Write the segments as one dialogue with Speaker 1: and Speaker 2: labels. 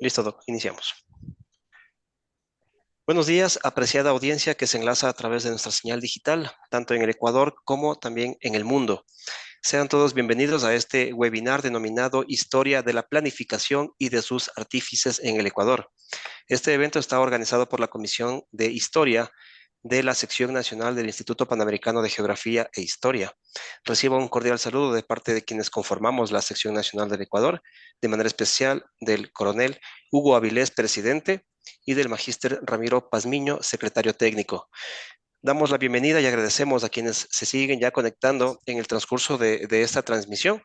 Speaker 1: Listo, Doc, iniciamos. Buenos días, apreciada audiencia que se enlaza a través de nuestra señal digital, tanto en el Ecuador como también en el mundo. Sean todos bienvenidos a este webinar denominado Historia de la Planificación y de sus Artífices en el Ecuador. Este evento está organizado por la Comisión de Historia de la Sección Nacional del Instituto Panamericano de Geografía e Historia. Recibo un cordial saludo de parte de quienes conformamos la Sección Nacional del Ecuador, de manera especial del coronel Hugo Avilés, presidente, y del magíster Ramiro Pazmiño, secretario técnico. Damos la bienvenida y agradecemos a quienes se siguen ya conectando en el transcurso de esta transmisión.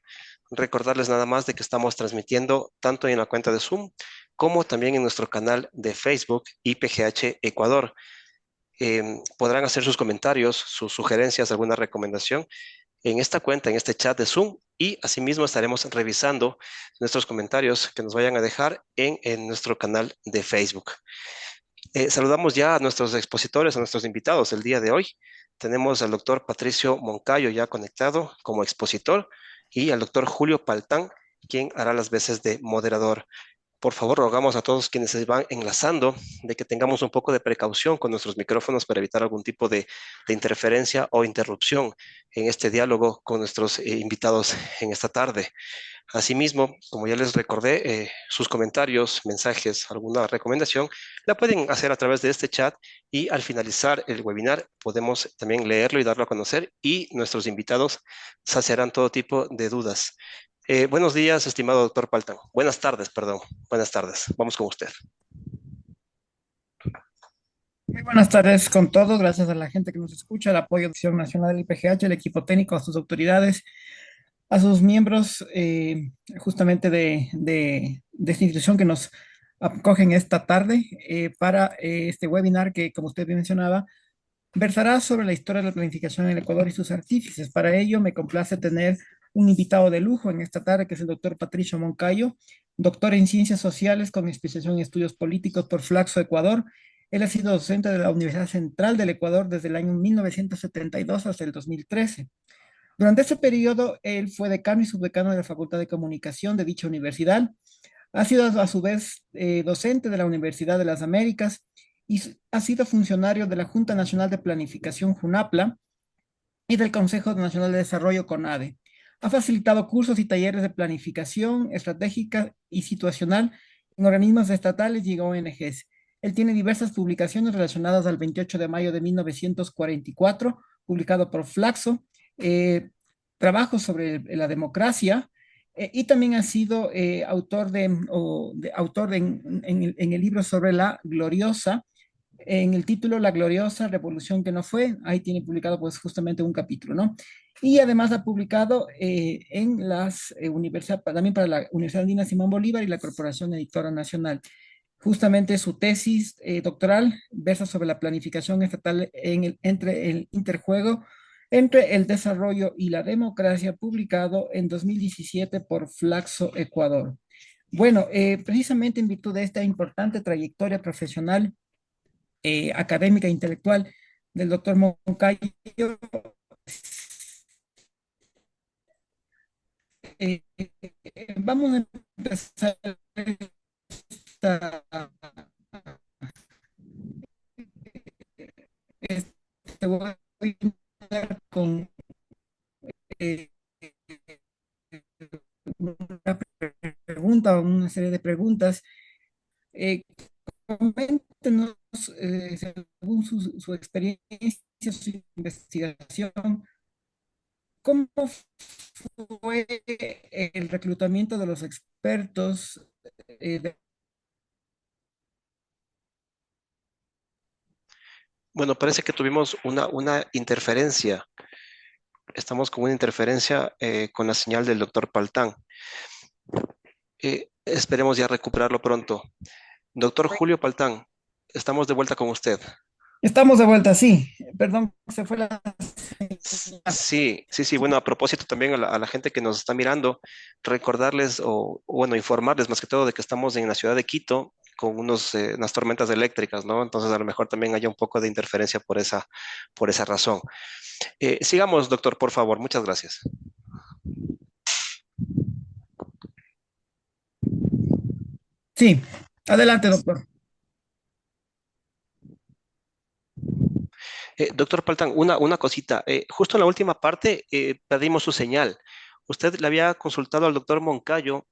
Speaker 1: Recordarles nada más de que estamos transmitiendo tanto en la cuenta de Zoom como también en nuestro canal de Facebook IPGH Ecuador. Podrán hacer sus comentarios, sus sugerencias, alguna recomendación en esta cuenta, en este chat de Zoom, y asimismo estaremos revisando nuestros comentarios que nos vayan a dejar en nuestro canal de Facebook. Saludamos ya a nuestros expositores, a nuestros invitados el día de hoy. Tenemos al doctor Patricio Moncayo ya conectado como expositor y al doctor Julio Paltán, quien hará las veces de moderador. Por favor, rogamos a todos quienes se van enlazando de que tengamos un poco de precaución con nuestros micrófonos para evitar algún tipo de interferencia o interrupción en este diálogo con nuestros invitados en esta tarde. Asimismo, como ya les recordé, sus comentarios, mensajes, alguna recomendación, la pueden hacer a través de este chat y al finalizar el webinar podemos también leerlo y darlo a conocer y nuestros invitados saciarán todo tipo de dudas. Buenos días, estimado doctor Paltan. Buenas tardes, perdón. Buenas tardes. Vamos con usted.
Speaker 2: Muy buenas tardes con todos, gracias a la gente que nos escucha, el apoyo de la Acción Nacional del IPGH, el equipo técnico, a sus autoridades, a sus miembros justamente de esta institución que nos acogen esta tarde para este webinar que, como usted bien mencionaba, versará sobre la historia de la planificación en el Ecuador y sus artífices. Para ello, me complace tener un invitado de lujo en esta tarde, que es el doctor Patricio Moncayo, doctor en Ciencias Sociales con especialización en Estudios Políticos por Flaxo, Ecuador. Él ha sido docente de la Universidad Central del Ecuador desde el año 1972 hasta el 2013. Durante ese periodo, él fue decano y subdecano de la Facultad de Comunicación de dicha universidad. Ha sido a su vez docente de la Universidad de las Américas y ha sido funcionario de la Junta Nacional de Planificación JUNAPLA y del Consejo Nacional de Desarrollo CONADE. Ha facilitado cursos y talleres de planificación estratégica y situacional en organismos estatales y ONGs. Él tiene diversas publicaciones relacionadas al 28 de mayo de 1944, publicado por Flaxo, eh, trabajos sobre la democracia, y también ha sido autor en el libro sobre la gloriosa, en el título La gloriosa revolución que no fue. Ahí tiene publicado pues justamente un capítulo, ¿no? Y además ha publicado en las universidades, también para la Universidad Andina Simón Bolívar y la Corporación Editora Nacional. Justamente su tesis doctoral versa sobre la planificación estatal entre el interjuego entre el desarrollo y la democracia, publicado en 2017 por Flaxo Ecuador. Bueno, precisamente en virtud de esta importante trayectoria profesional, académica e intelectual del doctor Moncayo, vamos a empezar esta, este webinar con eh, una pregunta o una serie de preguntas. Eh, Coméntenos, según su experiencia, su investigación, ¿cómo fue el reclutamiento de los expertos? De...
Speaker 1: Bueno, parece que tuvimos una interferencia. Estamos con una interferencia con la señal del doctor Paltán. Esperemos ya recuperarlo pronto. Doctor Julio Paltán, estamos de vuelta con usted.
Speaker 2: Estamos de vuelta, sí. Perdón, se fue la señal.
Speaker 1: Sí, sí, sí. Bueno, a propósito también a la gente que nos está mirando, recordarles bueno, informarles más que todo de que estamos en la ciudad de Quito con unas tormentas eléctricas, ¿no? Entonces a lo mejor también haya un poco de interferencia por esa razón. Sigamos, doctor, por favor. Muchas gracias.
Speaker 2: Sí. Adelante, doctor.
Speaker 1: Doctor Paltán, una cosita. Justo en la última parte perdimos su señal. Usted le había consultado al doctor Moncayo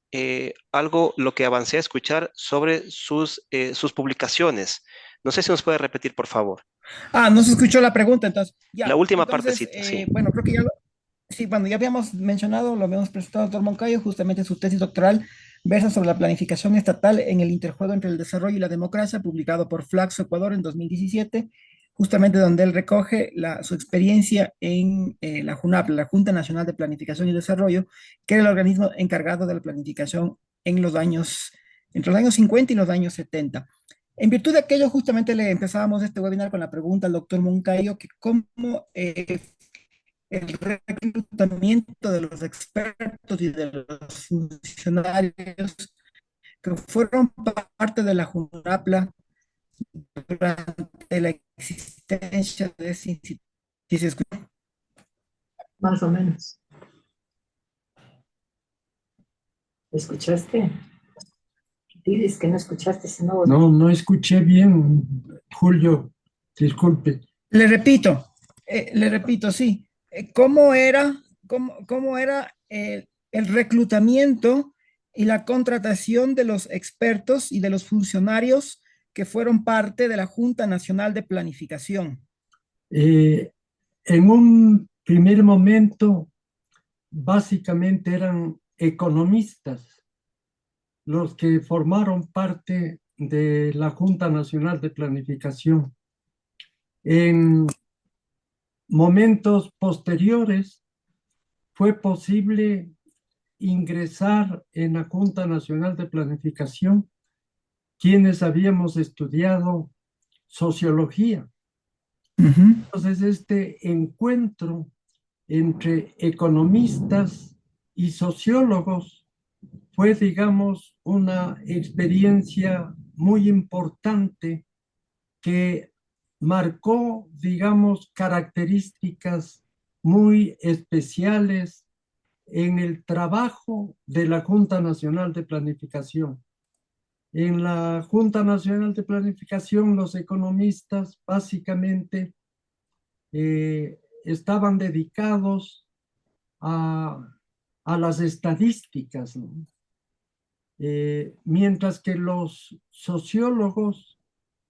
Speaker 1: algo, lo que avancé a escuchar sobre sus publicaciones. No sé si nos puede repetir, por favor.
Speaker 2: No se escuchó la pregunta, entonces,
Speaker 1: La
Speaker 2: ya.
Speaker 1: última
Speaker 2: Entonces,
Speaker 1: partecita, sí.
Speaker 2: bueno, creo que sí, bueno, ya habíamos mencionado, lo habíamos presentado al doctor Moncayo, justamente su tesis doctoral versa sobre la planificación estatal en el interjuego entre el desarrollo y la democracia, publicado por Flaxo Ecuador en 2017, justamente donde él recoge su experiencia en la JUNAP, la Junta Nacional de Planificación y Desarrollo, que era el organismo encargado de la planificación en los años, entre los años 50 y los años 70. En virtud de aquello, justamente le empezábamos este webinar con la pregunta al doctor Moncayo, que cómo el reclutamiento de los expertos y de los funcionarios que fueron parte de la JUNAPLA durante la existencia de ese instituto. ¿Sí se escucha?
Speaker 3: Más o menos. ¿Escuchaste? Dices que no escuchaste, si no...
Speaker 4: No, no escuché bien, Julio, disculpe.
Speaker 2: Le repito, sí. ¿Cómo era el reclutamiento y la contratación de los expertos y de los funcionarios que fueron parte de la Junta Nacional de Planificación?
Speaker 4: En un primer momento, básicamente eran economistas los que formaron parte de la Junta Nacional de Planificación. En momentos posteriores fue posible ingresar en la Junta Nacional de Planificación quienes habíamos estudiado sociología. Entonces, este encuentro entre economistas y sociólogos fue, digamos, una experiencia muy importante que marcó, digamos, características muy especiales en el trabajo de la Junta Nacional de Planificación. En la Junta Nacional de Planificación, los economistas básicamente estaban dedicados a las estadísticas, ¿no? Mientras que los sociólogos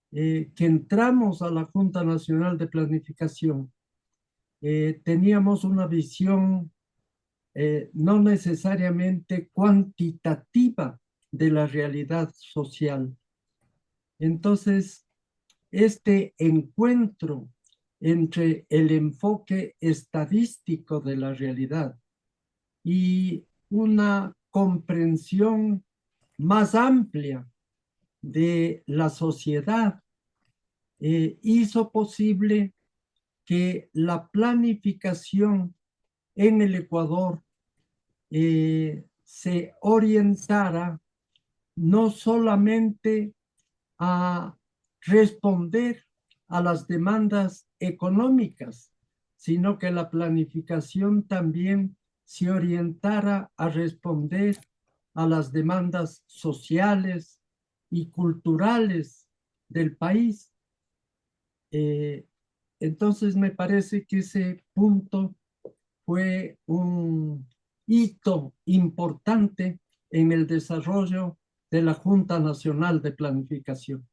Speaker 4: que entramos a la Junta Nacional de Planificación teníamos una visión no necesariamente cuantitativa de la realidad social. Entonces, este encuentro entre el enfoque estadístico de la realidad y una comprensión más amplia de la sociedad hizo posible que la planificación en el Ecuador se orientara no solamente a responder a las demandas económicas, sino que la planificación también se orientara a responder a las demandas sociales y culturales del país. Entonces me parece que ese punto fue un hito importante en el desarrollo de la Junta Nacional de Planificación.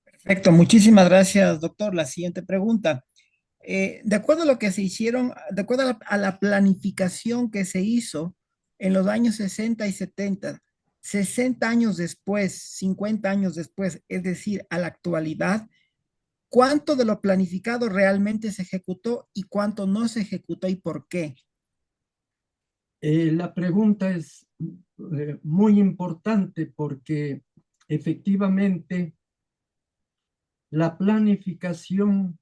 Speaker 2: Perfecto, muchísimas gracias, doctor. La siguiente pregunta. De acuerdo a lo que se hicieron, de acuerdo a la planificación que se hizo en los años 60 y 70, 60 años después, 50 años después, es decir, a la actualidad, ¿cuánto de lo planificado realmente se ejecutó y cuánto no se ejecutó y por qué?
Speaker 4: La pregunta es muy importante porque efectivamente la planificación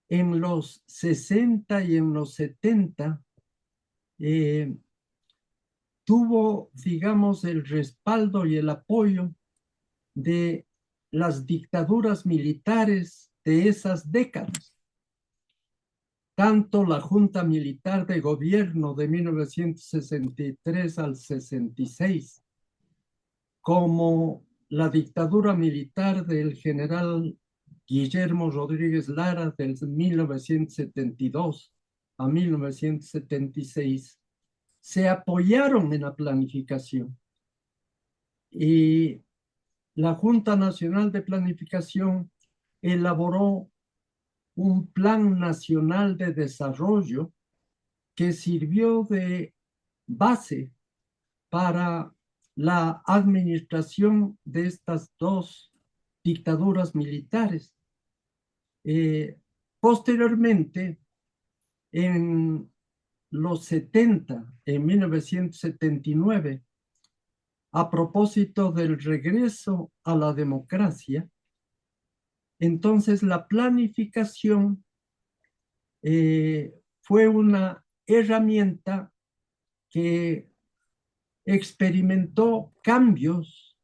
Speaker 4: en los 60 y en los 70 tuvo, digamos, el respaldo y el apoyo de las dictaduras militares de esas décadas. Tanto la Junta Militar de Gobierno de 1963 al 66, como la dictadura militar del general Guillermo Rodríguez Lara del 1972 a 1976, se apoyaron en la planificación. Y la Junta Nacional de Planificación elaboró un plan nacional de desarrollo que sirvió de base para la administración de estas dos dictaduras militares. Posteriormente, en los 70, en 1979, a propósito del regreso a la democracia, entonces la planificación fue una herramienta que experimentó cambios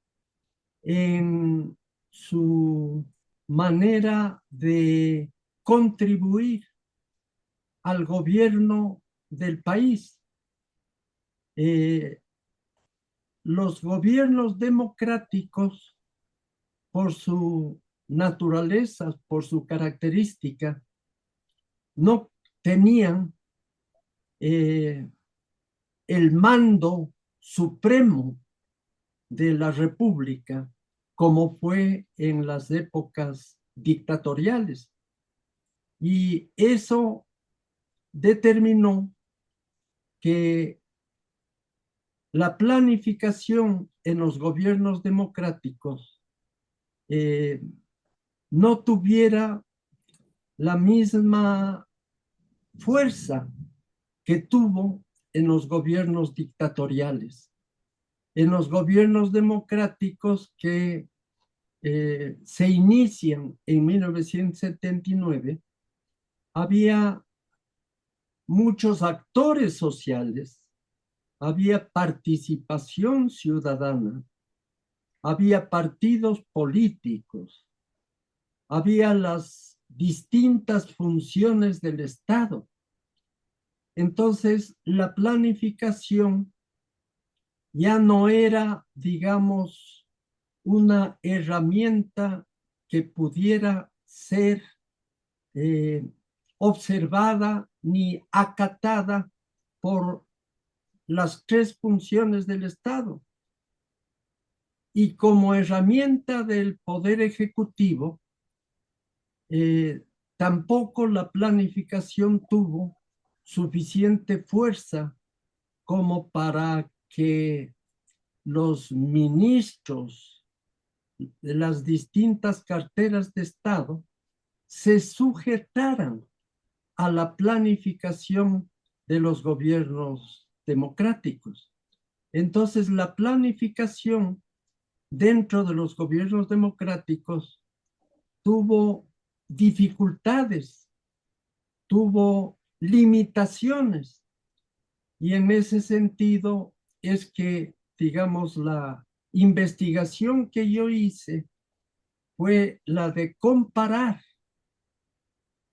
Speaker 4: en su manera de contribuir al gobierno del país. Los gobiernos democráticos, por su naturaleza, por su característica, no tenían el mando supremo de la república como fue en las épocas dictatoriales. Y eso determinó que la planificación en los gobiernos democráticos no tuviera la misma fuerza que tuvo en los gobiernos dictatoriales. En los gobiernos democráticos que se inician en 1979, había muchos actores sociales, había participación ciudadana, había partidos políticos, había las distintas funciones del Estado. Entonces, la planificación ya no era, digamos, una herramienta que pudiera ser observada ni acatada por las tres funciones del Estado. Y como herramienta del Poder Ejecutivo, tampoco la planificación tuvo suficiente fuerza como para que los ministros de las distintas carteras de Estado se sujetaran a la planificación de los gobiernos democráticos. Entonces, la planificación dentro de los gobiernos democráticos tuvo dificultades, tuvo limitaciones, y en ese sentido es que, digamos, la investigación que yo hice fue la de comparar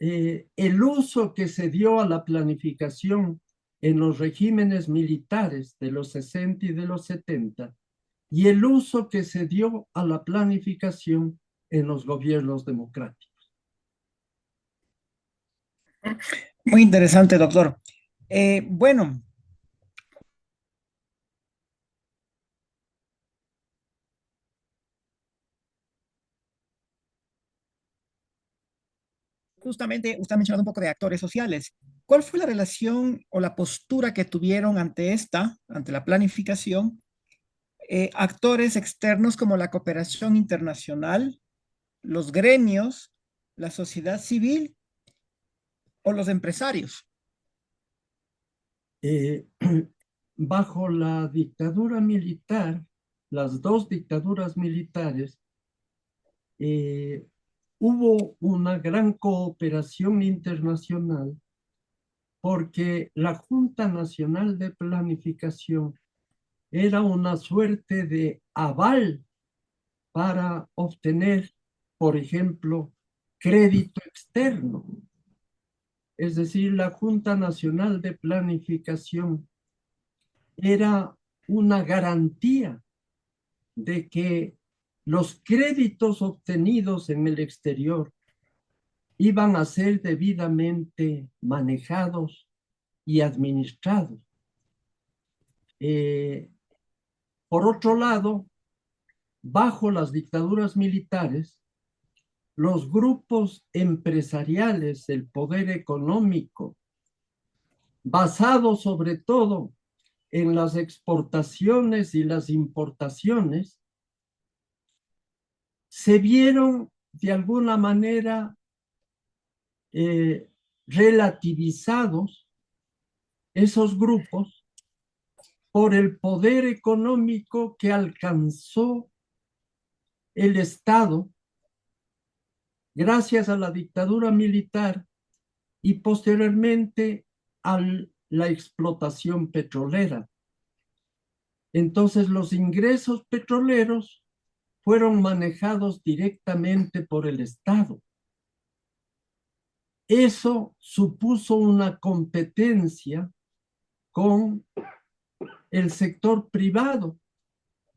Speaker 4: el uso que se dio a la planificación en los regímenes militares de los 60 y de los 70 y el uso que se dio a la planificación en los gobiernos democráticos.
Speaker 2: Muy interesante, doctor. Bueno, justamente usted ha mencionado un poco de actores sociales. ¿Cuál fue la relación o la postura que tuvieron ante la planificación, actores externos como la cooperación internacional, los gremios, la sociedad civil o los empresarios?
Speaker 4: Bajo la dictadura militar, las dos dictaduras militares, hubo una gran cooperación internacional porque la Junta Nacional de Planificación era una suerte de aval para obtener, por ejemplo, crédito externo. Es decir, la Junta Nacional de Planificación era una garantía de que los créditos obtenidos en el exterior iban a ser debidamente manejados y administrados. Por otro lado, bajo las dictaduras militares, los grupos empresariales del poder económico, basados sobre todo en las exportaciones y las importaciones, se vieron de alguna manera relativizados esos grupos por el poder económico que alcanzó el Estado gracias a la dictadura militar y posteriormente a la explotación petrolera. Entonces los ingresos petroleros fueron manejados directamente por el Estado. Eso supuso una competencia con el sector privado,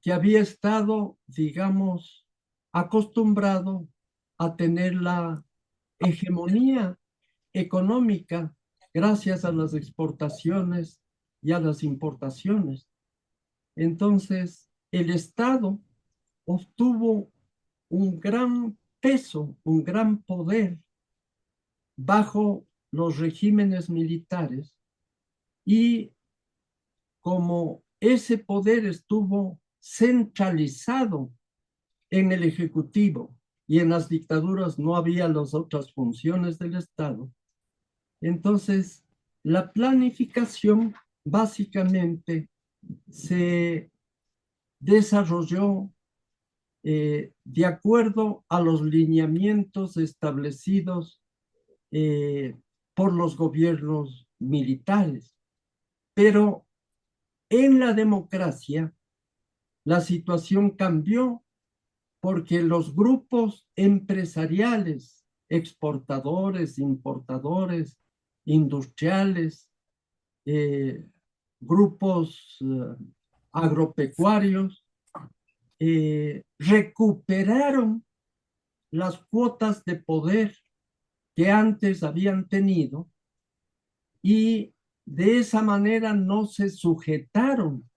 Speaker 4: que había estado, digamos, acostumbrado a tener la hegemonía económica gracias a las exportaciones y a las importaciones. Entonces, el Estado obtuvo un gran peso, un gran poder bajo los regímenes militares, y como ese poder estuvo centralizado en el Ejecutivo y en las dictaduras no había las otras funciones del Estado, entonces la planificación básicamente se desarrolló de acuerdo a los lineamientos establecidos por los gobiernos militares. Pero en la democracia la situación cambió porque los grupos empresariales, exportadores, importadores, industriales, grupos agropecuarios, recuperaron las cuotas de poder que antes habían tenido y de esa manera no se sujetaron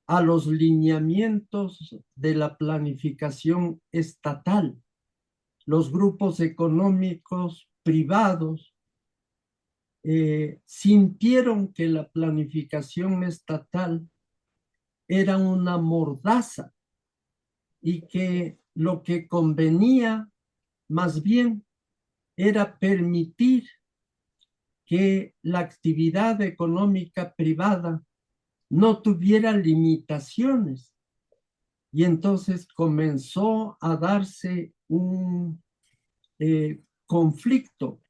Speaker 4: a los lineamientos de la planificación estatal. Los grupos económicos privados sintieron que la planificación estatal era una mordaza y que lo que convenía más bien era permitir que la actividad económica privada no tuviera limitaciones. Y entonces comenzó a darse un conflicto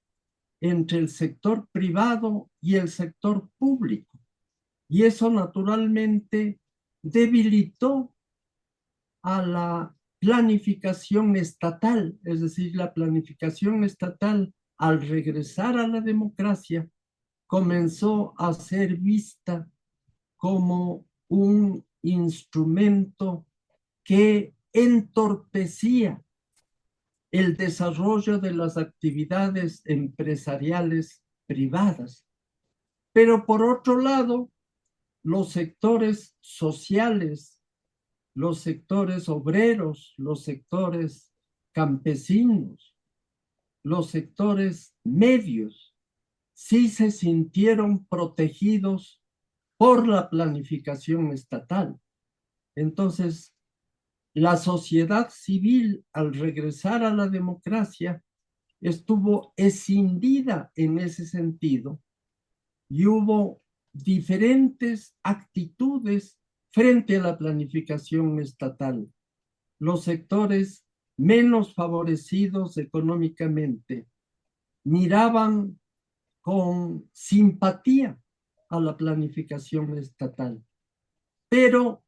Speaker 4: entre el sector privado y el sector público. Y eso naturalmente debilitó a la planificación estatal, es decir, la planificación estatal al regresar a la democracia comenzó a ser vista como un instrumento que entorpecía el desarrollo de las actividades empresariales privadas. Pero por otro lado, los sectores sociales, los sectores obreros, los sectores campesinos, los sectores medios, sí se sintieron protegidos por la planificación estatal. Entonces, la sociedad civil, al regresar a la democracia, estuvo escindida en ese sentido y hubo diferentes actitudes frente a la planificación estatal. Los sectores menos favorecidos económicamente miraban con simpatía a la planificación estatal, pero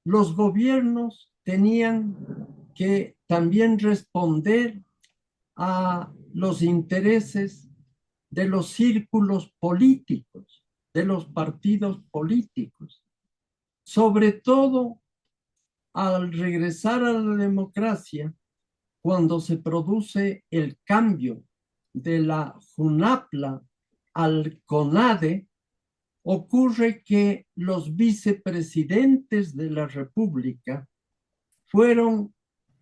Speaker 4: los gobiernos tenían que también responder a los intereses de los círculos políticos, de los partidos políticos, sobre todo al regresar a la democracia, cuando se produce el cambio de la JUNAPLA al CONADE, ocurre que los vicepresidentes de la República fueron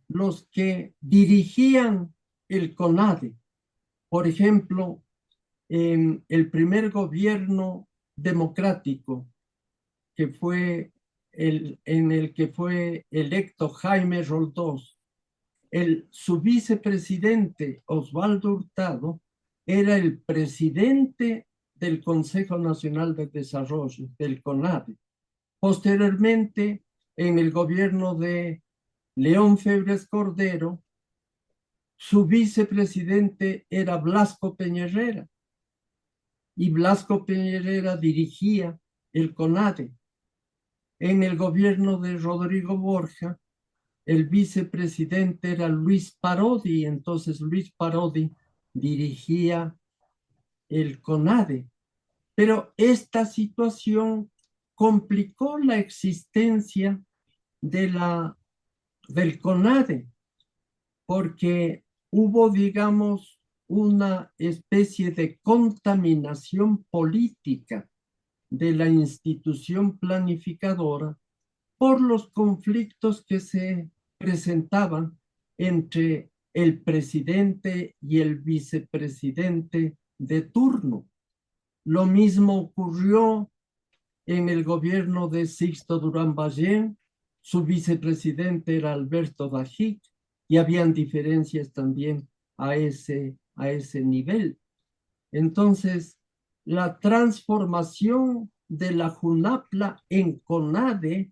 Speaker 4: los que dirigían el CONADE. Por ejemplo, en el primer gobierno democrático, que fue en el que fue electo Jaime Roldós, su vicepresidente Osvaldo Hurtado era el presidente del Consejo Nacional de Desarrollo, del CONADE. Posteriormente, en el gobierno de León Febres Cordero, su vicepresidente era Blasco Peña-Herrera, y Blasco Peña-Herrera dirigía el CONADE. En el gobierno de Rodrigo Borja, el vicepresidente era Luis Parodi, entonces Luis Parodi dirigía el CONADE. Pero esta situación complicó la existencia del CONADE, porque hubo, digamos, una especie de contaminación política de la institución planificadora por los conflictos que se presentaban entre el presidente y el vicepresidente de turno. Lo mismo ocurrió en el gobierno de Sixto Durán Ballén. Su vicepresidente era Alberto Dajic y habían diferencias también a ese nivel. Entonces, la transformación de la JUNAPLA en CONADE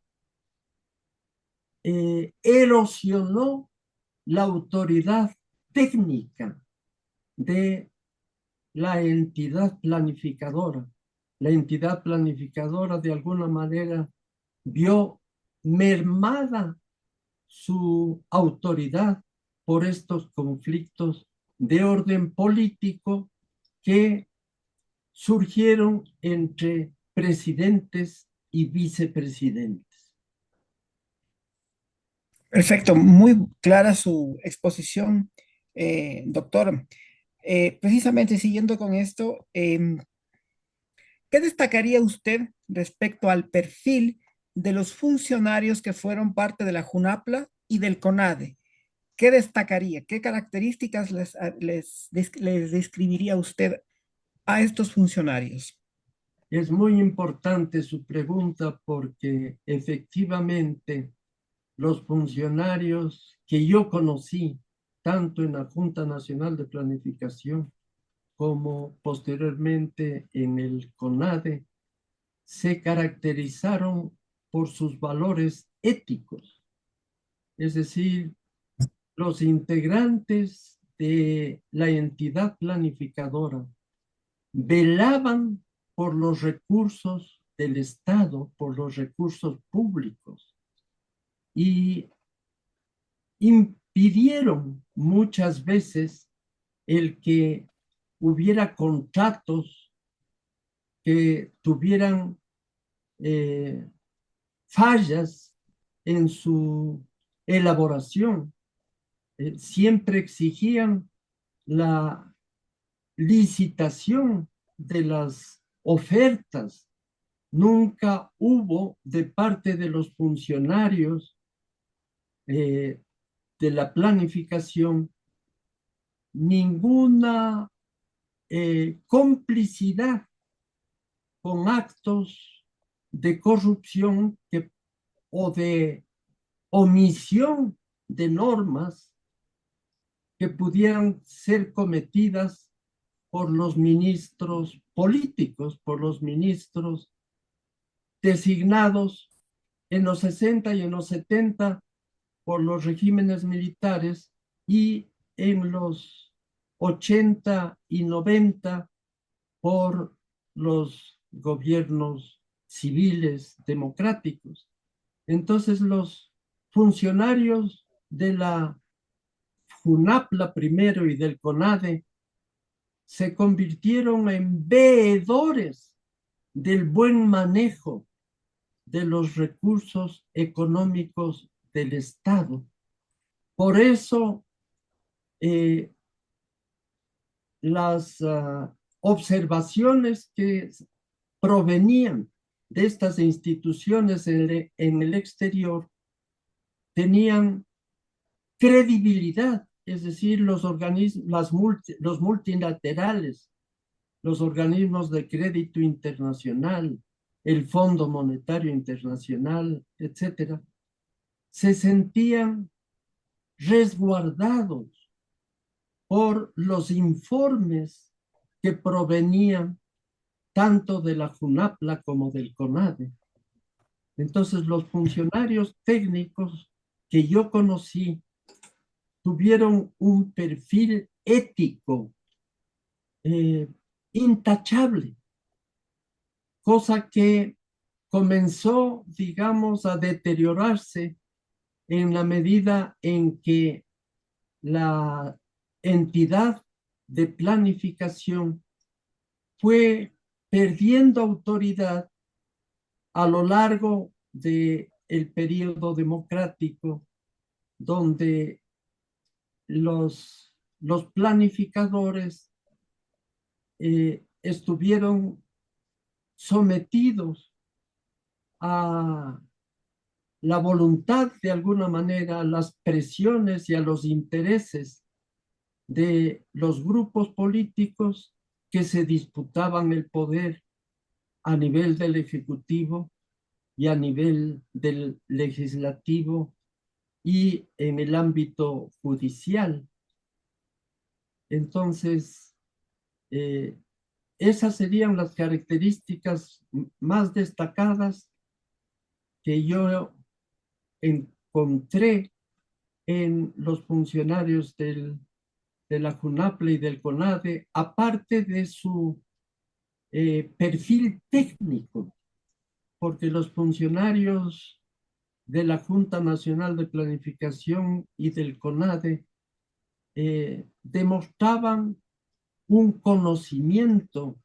Speaker 4: erosionó la autoridad técnica de la entidad planificadora. La entidad planificadora de alguna manera vio mermada su autoridad por estos conflictos de orden político que surgieron entre presidentes y vicepresidentes.
Speaker 2: Perfecto, muy clara su exposición, doctor. Precisamente siguiendo con esto, ¿qué destacaría usted respecto al perfil de los funcionarios que fueron parte de la JUNAPLA y del CONADE? ¿Qué destacaría? ¿Qué características les describiría usted a estos funcionarios?
Speaker 4: Es muy importante su pregunta porque efectivamente los funcionarios que yo conocí, tanto en la Junta Nacional de Planificación como posteriormente en el CONADE, se caracterizaron por sus valores éticos. Es decir, los integrantes de la entidad planificadora velaban por los recursos del Estado, por los recursos públicos, y impidieron muchas veces el que hubiera contratos que tuvieran fallas en su elaboración. Siempre exigían la licitación de las ofertas. Nunca hubo de parte de los funcionarios de la planificación ninguna complicidad con actos de corrupción o de omisión de normas que pudieran ser cometidas por los ministros políticos, por los ministros designados en los 60 y en los 70 por los regímenes militares y en los 80 y 90 por los gobiernos civiles democráticos. Entonces los funcionarios de la JUNAPLA primero y del CONADE se convirtieron en veedores del buen manejo de los recursos económicos del Estado. Por eso las observaciones que provenían de estas instituciones en el exterior tenían credibilidad, es decir, los organismos, los multilaterales, los organismos de crédito internacional, el Fondo Monetario Internacional, etcétera, se sentían resguardados por los informes que provenían tanto de la JUNAPLA como del CONADE. Entonces, los funcionarios técnicos que yo conocí tuvieron un perfil ético intachable, cosa que comenzó, digamos, a deteriorarse en la medida en que la entidad de planificación fue perdiendo autoridad a lo largo del periodo democrático, donde los planificadores estuvieron sometidos a la voluntad, de alguna manera, a las presiones y a los intereses de los grupos políticos que se disputaban el poder a nivel del Ejecutivo y a nivel del Legislativo y en el ámbito judicial. Entonces, esas serían las características más destacadas que yo encontré en los funcionarios de la JUNAPLA y del CONADE, aparte de su perfil técnico, porque los funcionarios de la Junta Nacional de Planificación y del CONADE demostraban un conocimiento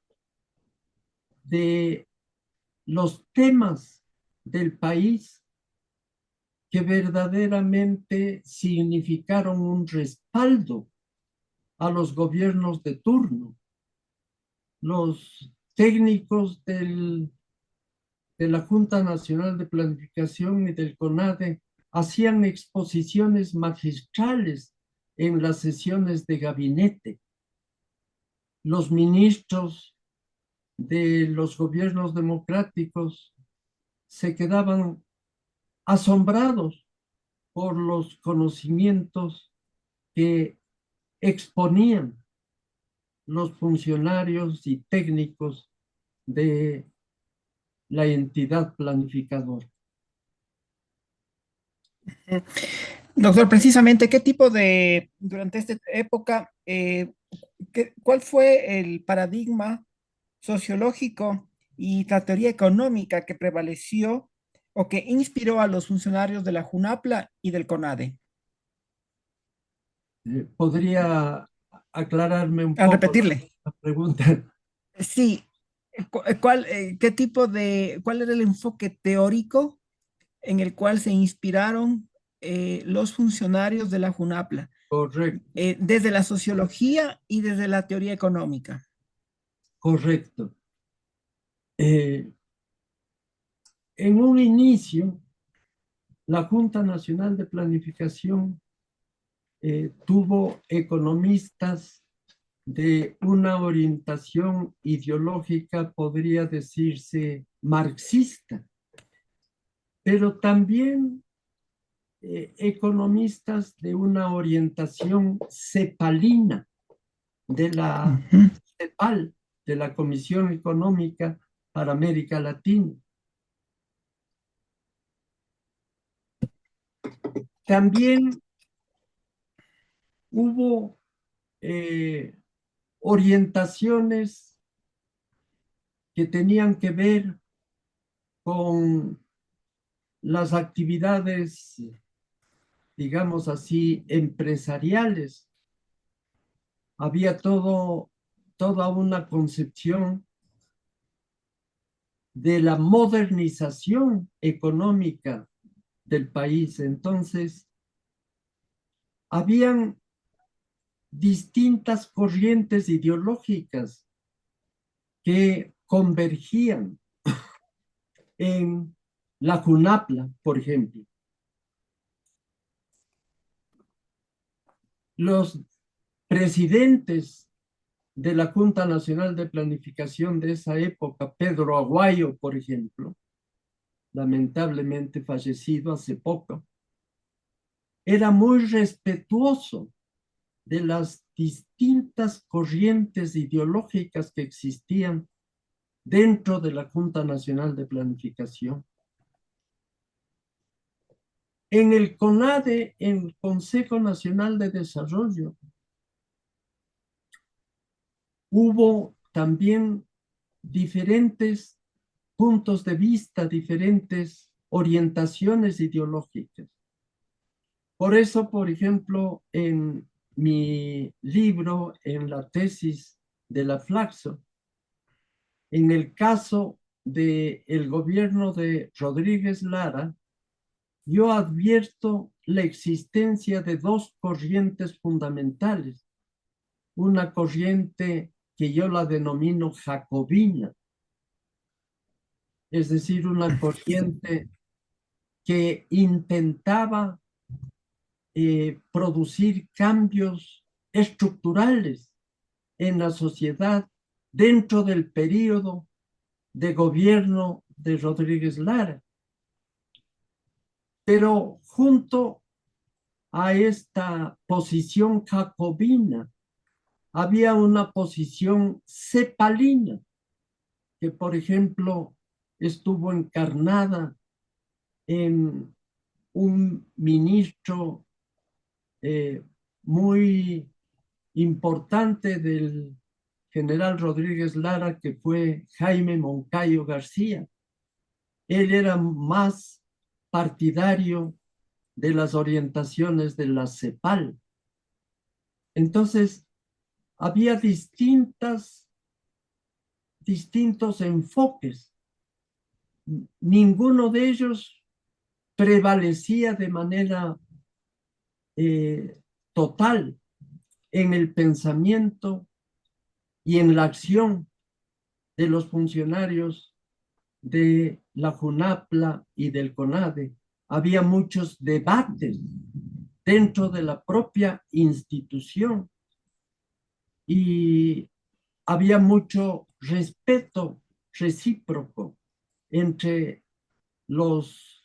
Speaker 4: de los temas del país que verdaderamente significaron un respaldo a los gobiernos de turno. Los técnicos de la Junta Nacional de Planificación y del CONADE hacían exposiciones magistrales en las sesiones de gabinete. Los ministros de los gobiernos democráticos se quedaban asombrados por los conocimientos que exponían los funcionarios y técnicos de la entidad planificadora.
Speaker 2: Doctor, precisamente, durante esta época, ¿cuál fue el paradigma sociológico y la teoría económica que prevaleció o que inspiró a los funcionarios de la JUNAPLA y del CONADE?
Speaker 4: ¿Podría aclararme un
Speaker 2: Al
Speaker 4: poco
Speaker 2: repetirle.
Speaker 4: la pregunta?
Speaker 2: Sí, ¿cuál era el enfoque teórico en el cual se inspiraron los funcionarios de la JUNAPLA,
Speaker 4: Correcto,
Speaker 2: desde la sociología y desde la teoría económica?
Speaker 4: correcto. En un inicio, la Junta Nacional de Planificación tuvo economistas de una orientación ideológica, podría decirse, marxista, pero también economistas de una orientación cepalina, de la CEPAL, de la Comisión Económica para América Latina. También hubo orientaciones que tenían que ver con las actividades, digamos así, empresariales. Había toda una concepción de la modernización económica del país. Entonces, habían distintas corrientes ideológicas que convergían en la JUNAPLA, por ejemplo. Los presidentes de la Junta Nacional de Planificación de esa época, Pedro Aguayo, por ejemplo, lamentablemente fallecido hace poco, era muy respetuoso de las distintas corrientes ideológicas que existían dentro de la Junta Nacional de Planificación. En el CONADE, en el Consejo Nacional de Desarrollo, hubo también diferentes puntos de vista, diferentes orientaciones ideológicas. Por eso, por ejemplo, en mi libro, en la tesis de la Flaxo, en el caso del gobierno de Rodríguez Lara, yo advierto la existencia de dos corrientes fundamentales. Una corriente que yo la denomino jacobina, es decir, una corriente que intentaba producir cambios estructurales en la sociedad dentro del periodo de gobierno de Rodríguez Lara. Pero junto a esta posición jacobina había una posición cepalina que, por ejemplo, estuvo encarnada en un ministro muy importante del general Rodríguez Lara, que fue Jaime Moncayo García. Él era más partidario de las orientaciones de la CEPAL. Entonces, había distintos enfoques. Ninguno de ellos prevalecía de manera total en el pensamiento y en la acción de los funcionarios de la JUNAPLA y del CONADE. Había muchos debates dentro de la propia institución y había mucho respeto recíproco entre los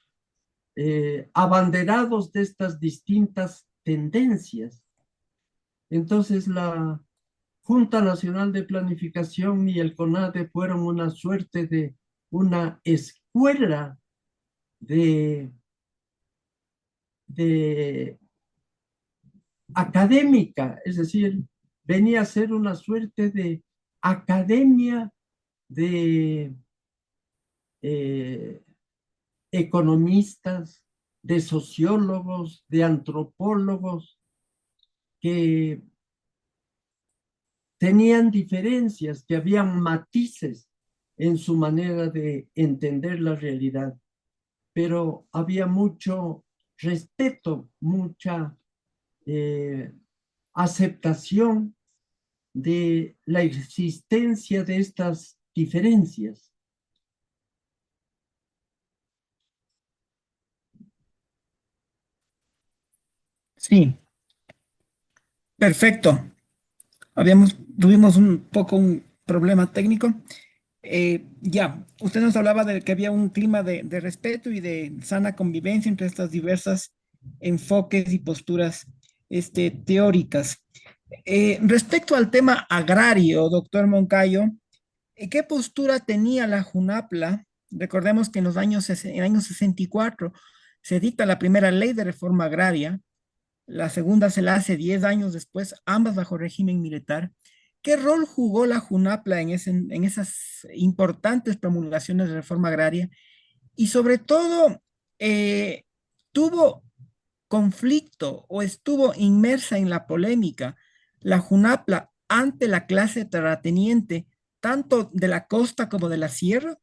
Speaker 4: abanderados de estas distintas tendencias. Entonces la Junta Nacional de Planificación y el CONADE fueron una suerte de una escuela de académica, es decir, venía a ser una suerte de academia de economistas, de sociólogos, de antropólogos, que tenían diferencias, que habían matices en su manera de entender la realidad, pero había mucho respeto, mucha aceptación de la existencia de estas diferencias.
Speaker 2: Sí, perfecto. Tuvimos un poco un problema técnico. Ya, usted nos hablaba de que había un clima de respeto y de sana convivencia entre estas diversas enfoques y posturas teóricas. Respecto al tema agrario, doctor Moncayo, ¿qué postura tenía la JUNAPLA? Recordemos que en en el año 64 se dicta la primera ley de reforma agraria, la segunda se la hace 10 años después, ambas bajo régimen militar. ¿Qué rol jugó la JUNAPLA en esas importantes promulgaciones de reforma agraria? Y sobre todo, ¿tuvo conflicto o estuvo inmersa en la polémica la JUNAPLA ante la clase terrateniente, tanto de la costa como de la sierra?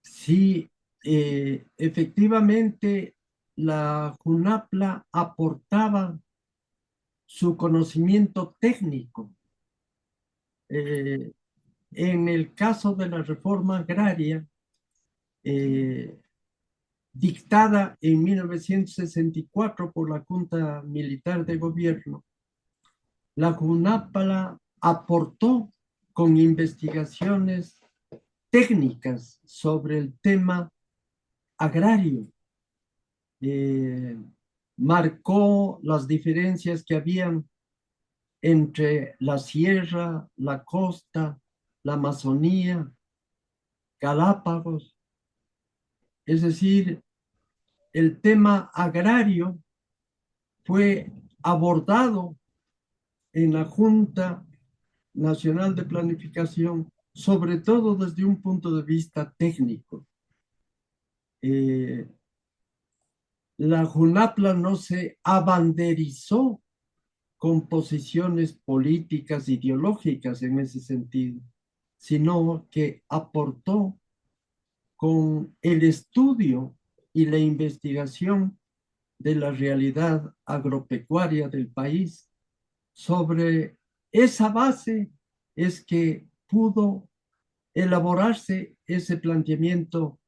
Speaker 4: Sí, efectivamente la JUNAPLA aportaba su conocimiento técnico. En el caso de la reforma agraria, dictada en 1964 por la Junta Militar de Gobierno, la JUNAPLA aportó con investigaciones técnicas sobre el tema agrario. Marcó las diferencias que habían entre la sierra, la costa, la Amazonía, Galápagos. Es decir, el tema agrario fue abordado en la Junta Nacional de Planificación, sobre todo desde un punto de vista técnico. La JUNAPLA no se abanderizó con posiciones políticas, ideológicas en ese sentido, sino que aportó con el estudio y la investigación de la realidad agropecuaria del país. Sobre esa base es que pudo elaborarse ese planteamiento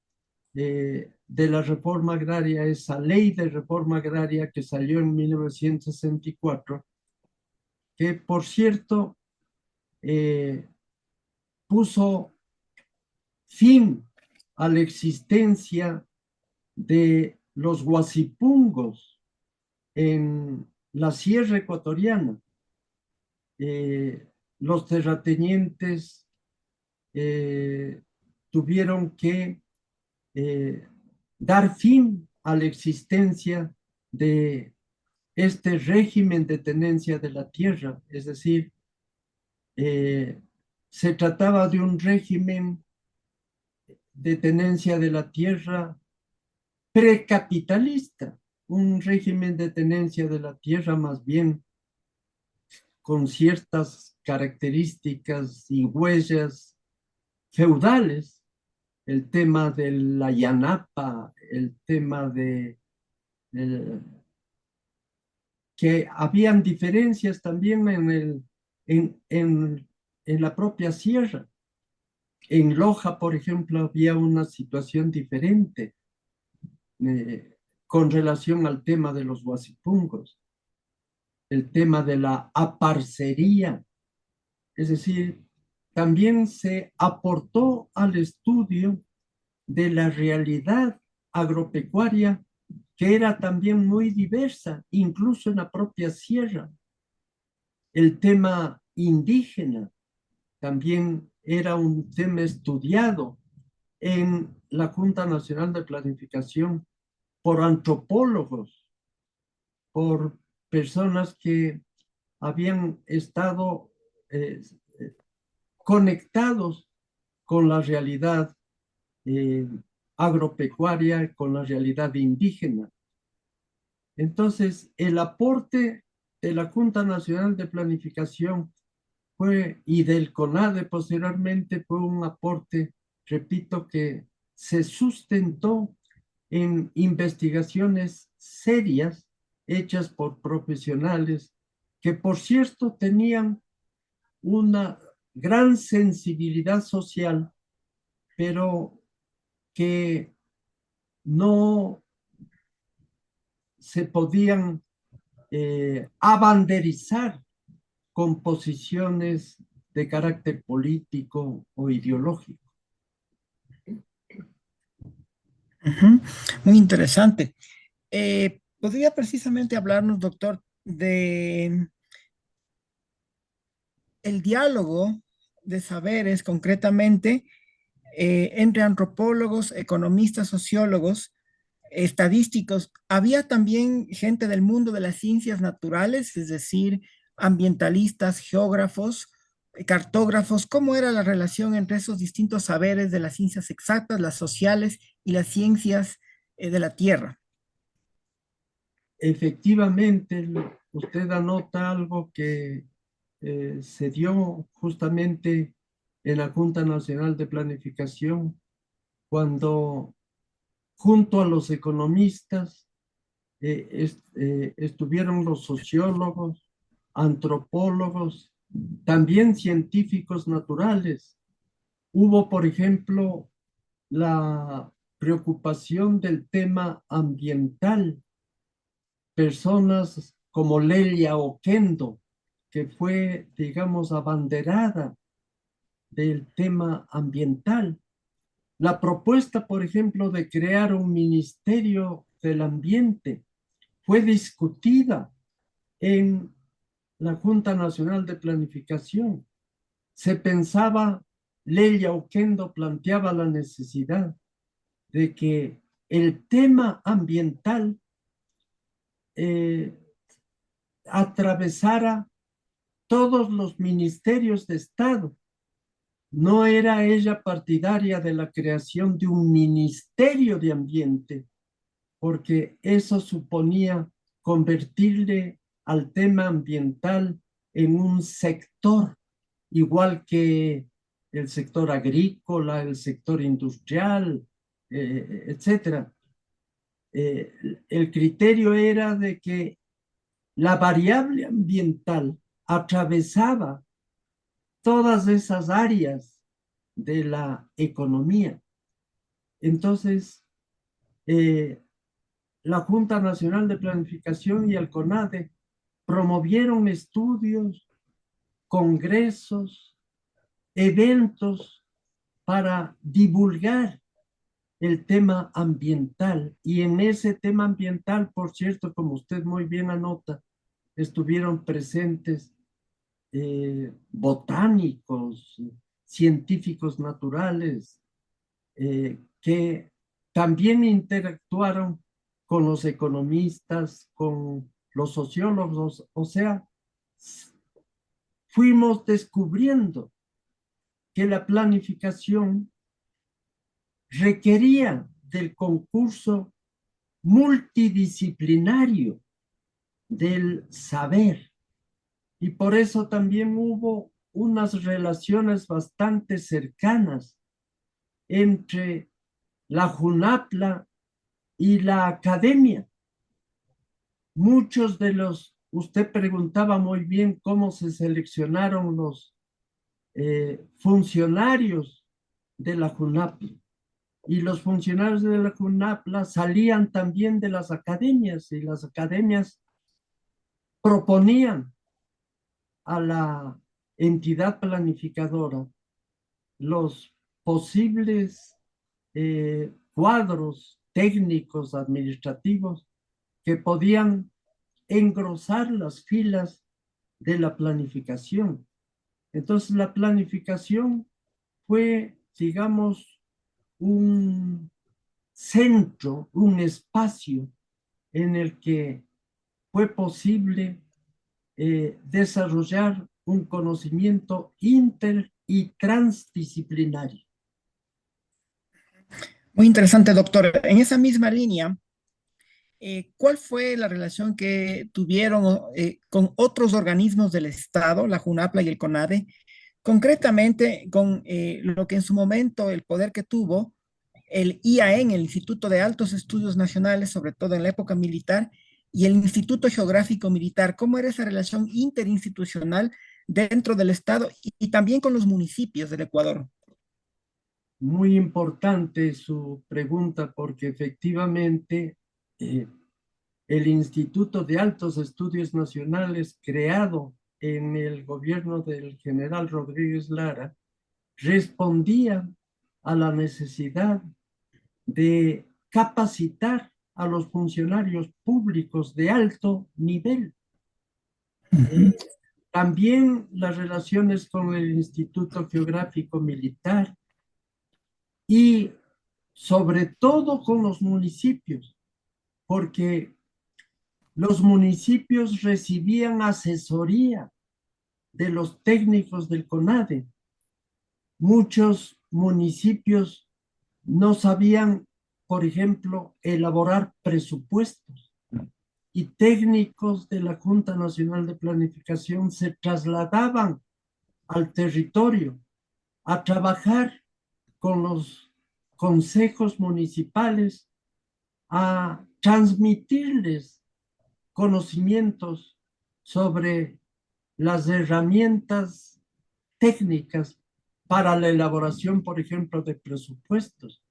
Speaker 4: de la reforma agraria, esa ley de reforma agraria que salió en 1964, que por cierto puso fin a la existencia de los guasipungos en la sierra ecuatoriana. Los terratenientes tuvieron que dar fin a la existencia de este régimen de tenencia de la tierra, es decir, se trataba de un régimen de tenencia de la tierra precapitalista, un régimen de tenencia de la tierra más bien con ciertas características y huellas feudales, el tema de la yanapa, el tema de que habían diferencias también en la propia sierra. En Loja, por ejemplo, había una situación diferente con relación al tema de los guasipungos, el tema de la aparcería, es decir, también se aportó al estudio de la realidad agropecuaria, que era también muy diversa, incluso en la propia sierra. El tema indígena también era un tema estudiado en la Junta Nacional de Planificación por antropólogos, por personas que habían estado conectados con la realidad agropecuaria, con la realidad indígena. Entonces, el aporte de la Junta Nacional de Planificación fue, y del CONADE posteriormente, fue un aporte, repito, que se sustentó en investigaciones serias hechas por profesionales que, por cierto, tenían una gran sensibilidad social, pero que no se podían abanderizar con posiciones de carácter político o ideológico.
Speaker 2: Muy interesante. ¿Podría precisamente hablarnos, doctor, de el diálogo de saberes concretamente entre antropólogos, economistas, sociólogos, estadísticos? ¿Había también gente del mundo de las ciencias naturales, es decir, ambientalistas, geógrafos, cartógrafos? ¿Cómo era la relación entre esos distintos saberes de las ciencias exactas, las sociales y las ciencias de la tierra?
Speaker 4: Efectivamente, usted anota algo que se dio justamente en la Junta Nacional de Planificación cuando junto a los economistas, estuvieron los sociólogos, antropólogos, también científicos naturales. Hubo, por ejemplo, la preocupación del tema ambiental. Personas como Lelia Oquendo, que fue, digamos, abanderada del tema ambiental. La propuesta, por ejemplo, de crear un ministerio del ambiente fue discutida en la Junta Nacional de Planificación. Se pensaba, Lelia Oquendo planteaba la necesidad de que el tema ambiental atravesara todos los ministerios de Estado. No era ella partidaria de la creación de un ministerio de ambiente, porque eso suponía convertirle al tema ambiental en un sector, igual que el sector agrícola, el sector industrial, etcétera. El criterio era de que la variable ambiental atravesaba todas esas áreas de la economía. Entonces, la Junta Nacional de Planificación y el CONADE promovieron estudios, congresos, eventos para divulgar el tema ambiental. Y en ese tema ambiental, por cierto, como usted muy bien anota, estuvieron presentes botánicos, científicos naturales, que también interactuaron con los economistas, con los sociólogos, o sea, fuimos descubriendo que la planificación requería del concurso multidisciplinario del saber. Y por eso también hubo unas relaciones bastante cercanas entre la JUNAPLA y la academia. Muchos de los, usted preguntaba muy bien cómo se seleccionaron los funcionarios de la JUNAPLA. Y los funcionarios de la JUNAPLA salían también de las academias, y las academias proponían a la entidad planificadora los posibles cuadros técnicos administrativos que podían engrosar las filas de la planificación. Entonces la planificación fue, digamos, un centro, un espacio en el que fue posible desarrollar un conocimiento inter y transdisciplinario.
Speaker 2: Muy interesante, doctor. En esa misma línea, ¿cuál fue la relación que tuvieron con otros organismos del Estado, la JUNAPLA y el CONADE, concretamente con lo que en su momento el poder que tuvo el IAEN, el Instituto de Altos Estudios Nacionales, sobre todo en la época militar, y el Instituto Geográfico Militar? ¿Cómo era esa relación interinstitucional dentro del Estado y también con los municipios del Ecuador?
Speaker 4: Muy importante su pregunta, porque efectivamente el Instituto de Altos Estudios Nacionales, creado en el gobierno del general Rodríguez Lara, respondía a la necesidad de capacitar a los funcionarios públicos de alto nivel. También las relaciones con el Instituto Geográfico Militar y sobre todo con los municipios, porque los municipios recibían asesoría de los técnicos del CONADE. Muchos municipios no sabían, por ejemplo, elaborar presupuestos, y técnicos de la Junta Nacional de Planificación se trasladaban al territorio a trabajar con los consejos municipales a transmitirles conocimientos sobre las herramientas técnicas para la elaboración, por ejemplo, de presupuestos.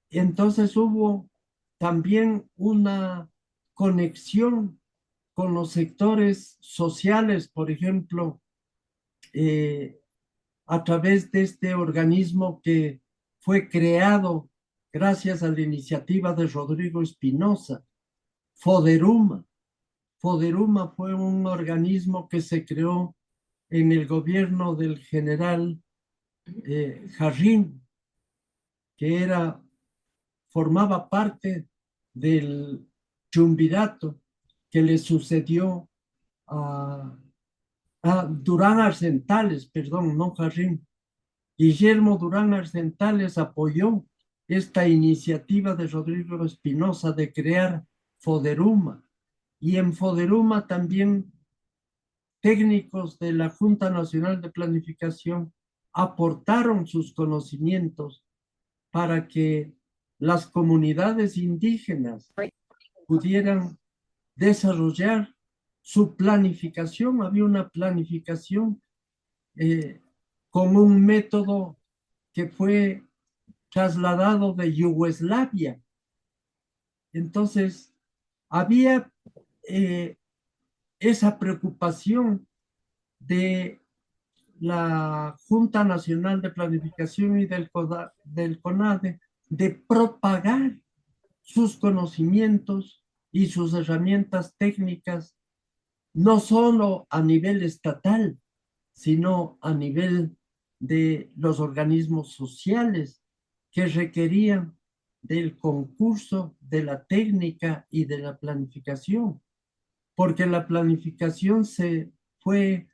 Speaker 4: Entonces hubo también una conexión con los sectores sociales, por ejemplo, a través de este organismo que fue creado gracias a la iniciativa de Rodrigo Espinosa, Foderuma. Foderuma fue un organismo que se creó en el gobierno del general Jarrín, que formaba parte del triunvirato que le sucedió a, Durán Arcentales, perdón, no Jarrín. Guillermo Durán Arcentales apoyó esta iniciativa de Rodrigo Espinosa de crear Foderuma. Y en Foderuma también técnicos de la Junta Nacional de Planificación aportaron sus conocimientos para que las comunidades indígenas pudieran desarrollar su planificación. Había una planificación con un método que fue trasladado de Yugoslavia. Entonces, había esa preocupación de la Junta Nacional de Planificación y del CONADE de propagar sus conocimientos y sus herramientas técnicas, no solo a nivel estatal, sino a nivel de los organismos sociales que requerían del concurso, de la técnica y de la planificación, porque la planificación se fue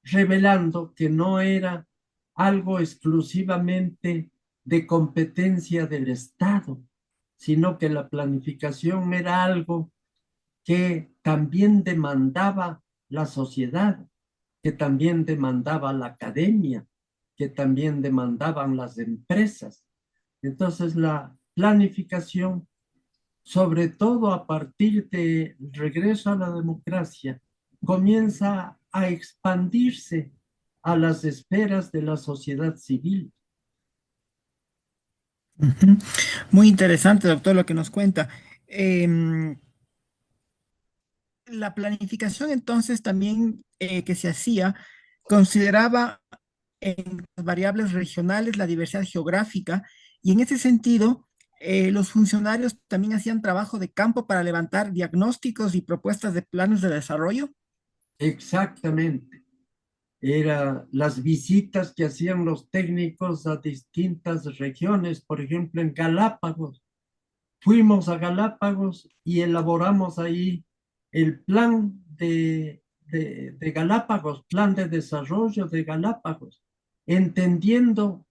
Speaker 4: revelando que no era algo exclusivamente de competencia del Estado, sino que la planificación era algo que también demandaba la sociedad, que también demandaba la academia, que también demandaban las empresas. Entonces la planificación, sobre todo a partir del regreso a la democracia, comienza a expandirse a las esferas de la sociedad civil.
Speaker 2: Ujú. Muy interesante, doctor, lo que nos cuenta. Em, la planificación entonces también que se hacía consideraba en las variables regionales la diversidad geográfica y en ese sentido los funcionarios también hacían trabajo de campo para levantar diagnósticos y propuestas de planes de desarrollo.
Speaker 4: Exactamente. Era las visitas que hacían los técnicos a distintas regiones, por ejemplo, en Galápagos. Fuimos a Galápagos y elaboramos ahí el plan de Galápagos, plan de desarrollo de Galápagos, entendiendo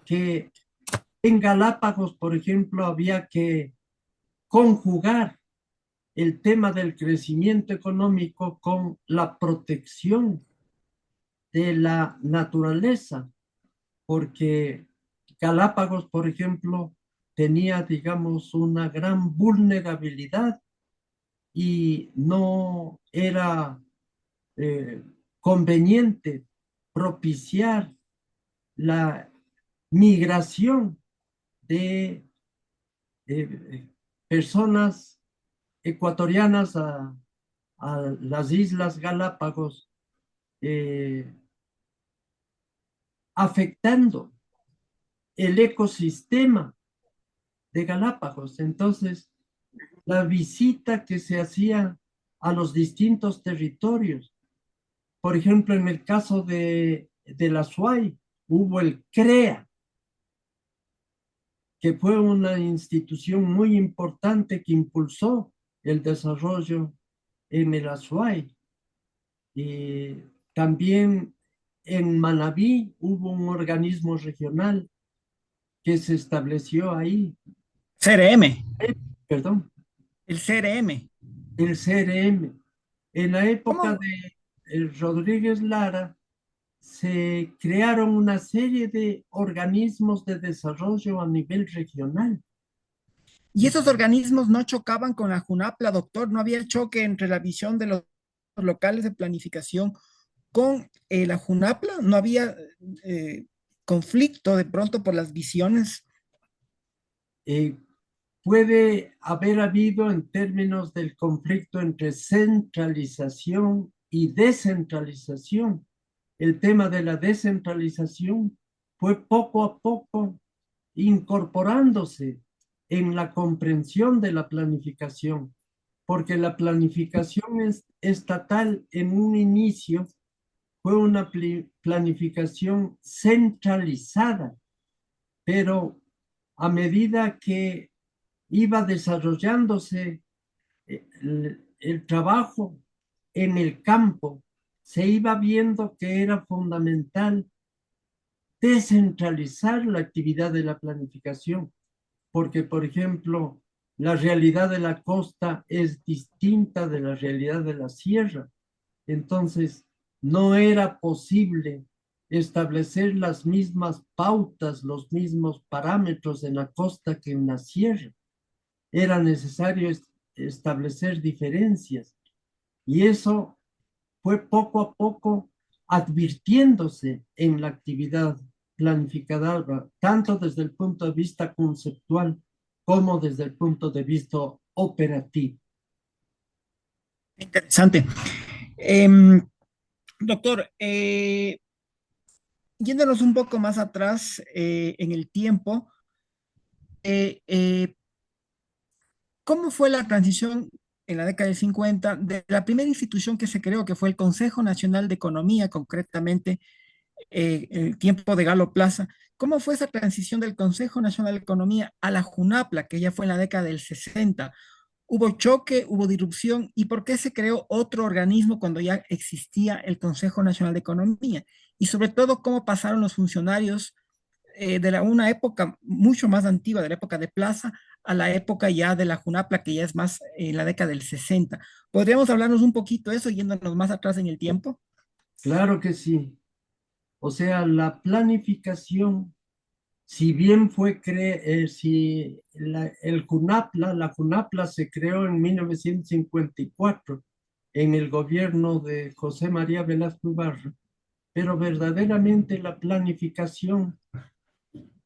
Speaker 4: que en Galápagos, por ejemplo, había que conjugar el tema del crecimiento económico con la protección de la naturaleza, porque Galápagos, por ejemplo, tenía, digamos, una gran vulnerabilidad y no era eh, conveniente propiciar la migración de personas ecuatorianas a las Islas Galápagos, eh, afectando el ecosistema de Galápagos. Entonces, la visita que se hacía a los distintos territorios, por ejemplo, en el caso de la SUAY, hubo el CREA, que fue una institución muy importante que impulsó el desarrollo en el Azuay. Y también en Manabí hubo un organismo regional que se estableció ahí.
Speaker 2: CRM,
Speaker 4: Perdón,
Speaker 2: el CRM.
Speaker 4: el CRM. En la época
Speaker 2: ¿Cómo?
Speaker 4: de Rodríguez Lara se crearon una serie de organismos de desarrollo a nivel regional.
Speaker 2: Y esos organismos no chocaban con la JUNAPLA, doctor, no había choque entre la visión de los locales de planificación con la JUNAPLA, no había eh, conflicto de pronto por las visiones.
Speaker 4: Eh, Puede haber habido en términos del conflicto entre centralización y descentralización. El tema de la descentralización fue poco a poco incorporándose en la comprensión de la planificación, porque la planificación estatal en un inicio fue una planificación centralizada, pero a medida que iba desarrollándose el trabajo en el campo, se iba viendo que era fundamental descentralizar la actividad de la planificación, porque, por ejemplo, la realidad de la costa es distinta de la realidad de la sierra. Entonces, no era posible establecer las mismas pautas, los mismos parámetros en la costa que en la sierra. Era necesario establecer diferencias y eso fue poco a poco advirtiéndose en la actividad planificadora, tanto desde el punto de vista conceptual como desde el punto de vista operativo.
Speaker 2: Interesante. Em, doctor, yéndonos un poco más atrás en el tiempo, eh, eh, ¿cómo fue la transición en la década del 50 de la primera institución que se creó, que fue el Consejo Nacional de Economía, concretamente en el tiempo de Galo Plaza? ¿Cómo fue esa transición del Consejo Nacional de Economía a la JUNAPLA, que ya fue en la década del 60? ¿Hubo choque, hubo disrupción? ¿Y por qué se creó otro organismo cuando ya existía el Consejo Nacional de Economía? Y sobre todo, ¿cómo pasaron los funcionarios una época mucho más antigua, de la época de Plaza, a la época ya de la JUNAPLA, que ya es más en la década del 60? ¿Podríamos hablarnos un poquito de eso, yéndonos más atrás en el tiempo?
Speaker 4: Claro que sí. O sea, la planificación, si bien si el JUNAPLA, la JUNAPLA se creó en 1954 en el gobierno de José María Velasco Ibarra, pero verdaderamente la planificación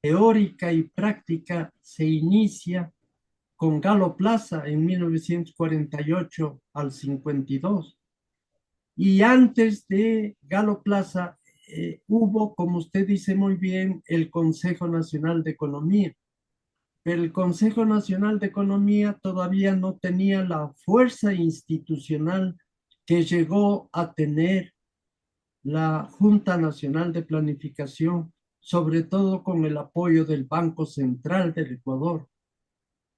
Speaker 4: teórica y práctica se inicia con Galo Plaza en 1948 al 52. Y antes de Galo Plaza hubo, como usted dice muy bien, el Consejo Nacional de Economía. Pero el Consejo Nacional de Economía todavía no tenía la fuerza institucional que llegó a tener la Junta Nacional de Planificación, sobre todo con el apoyo del Banco Central del Ecuador.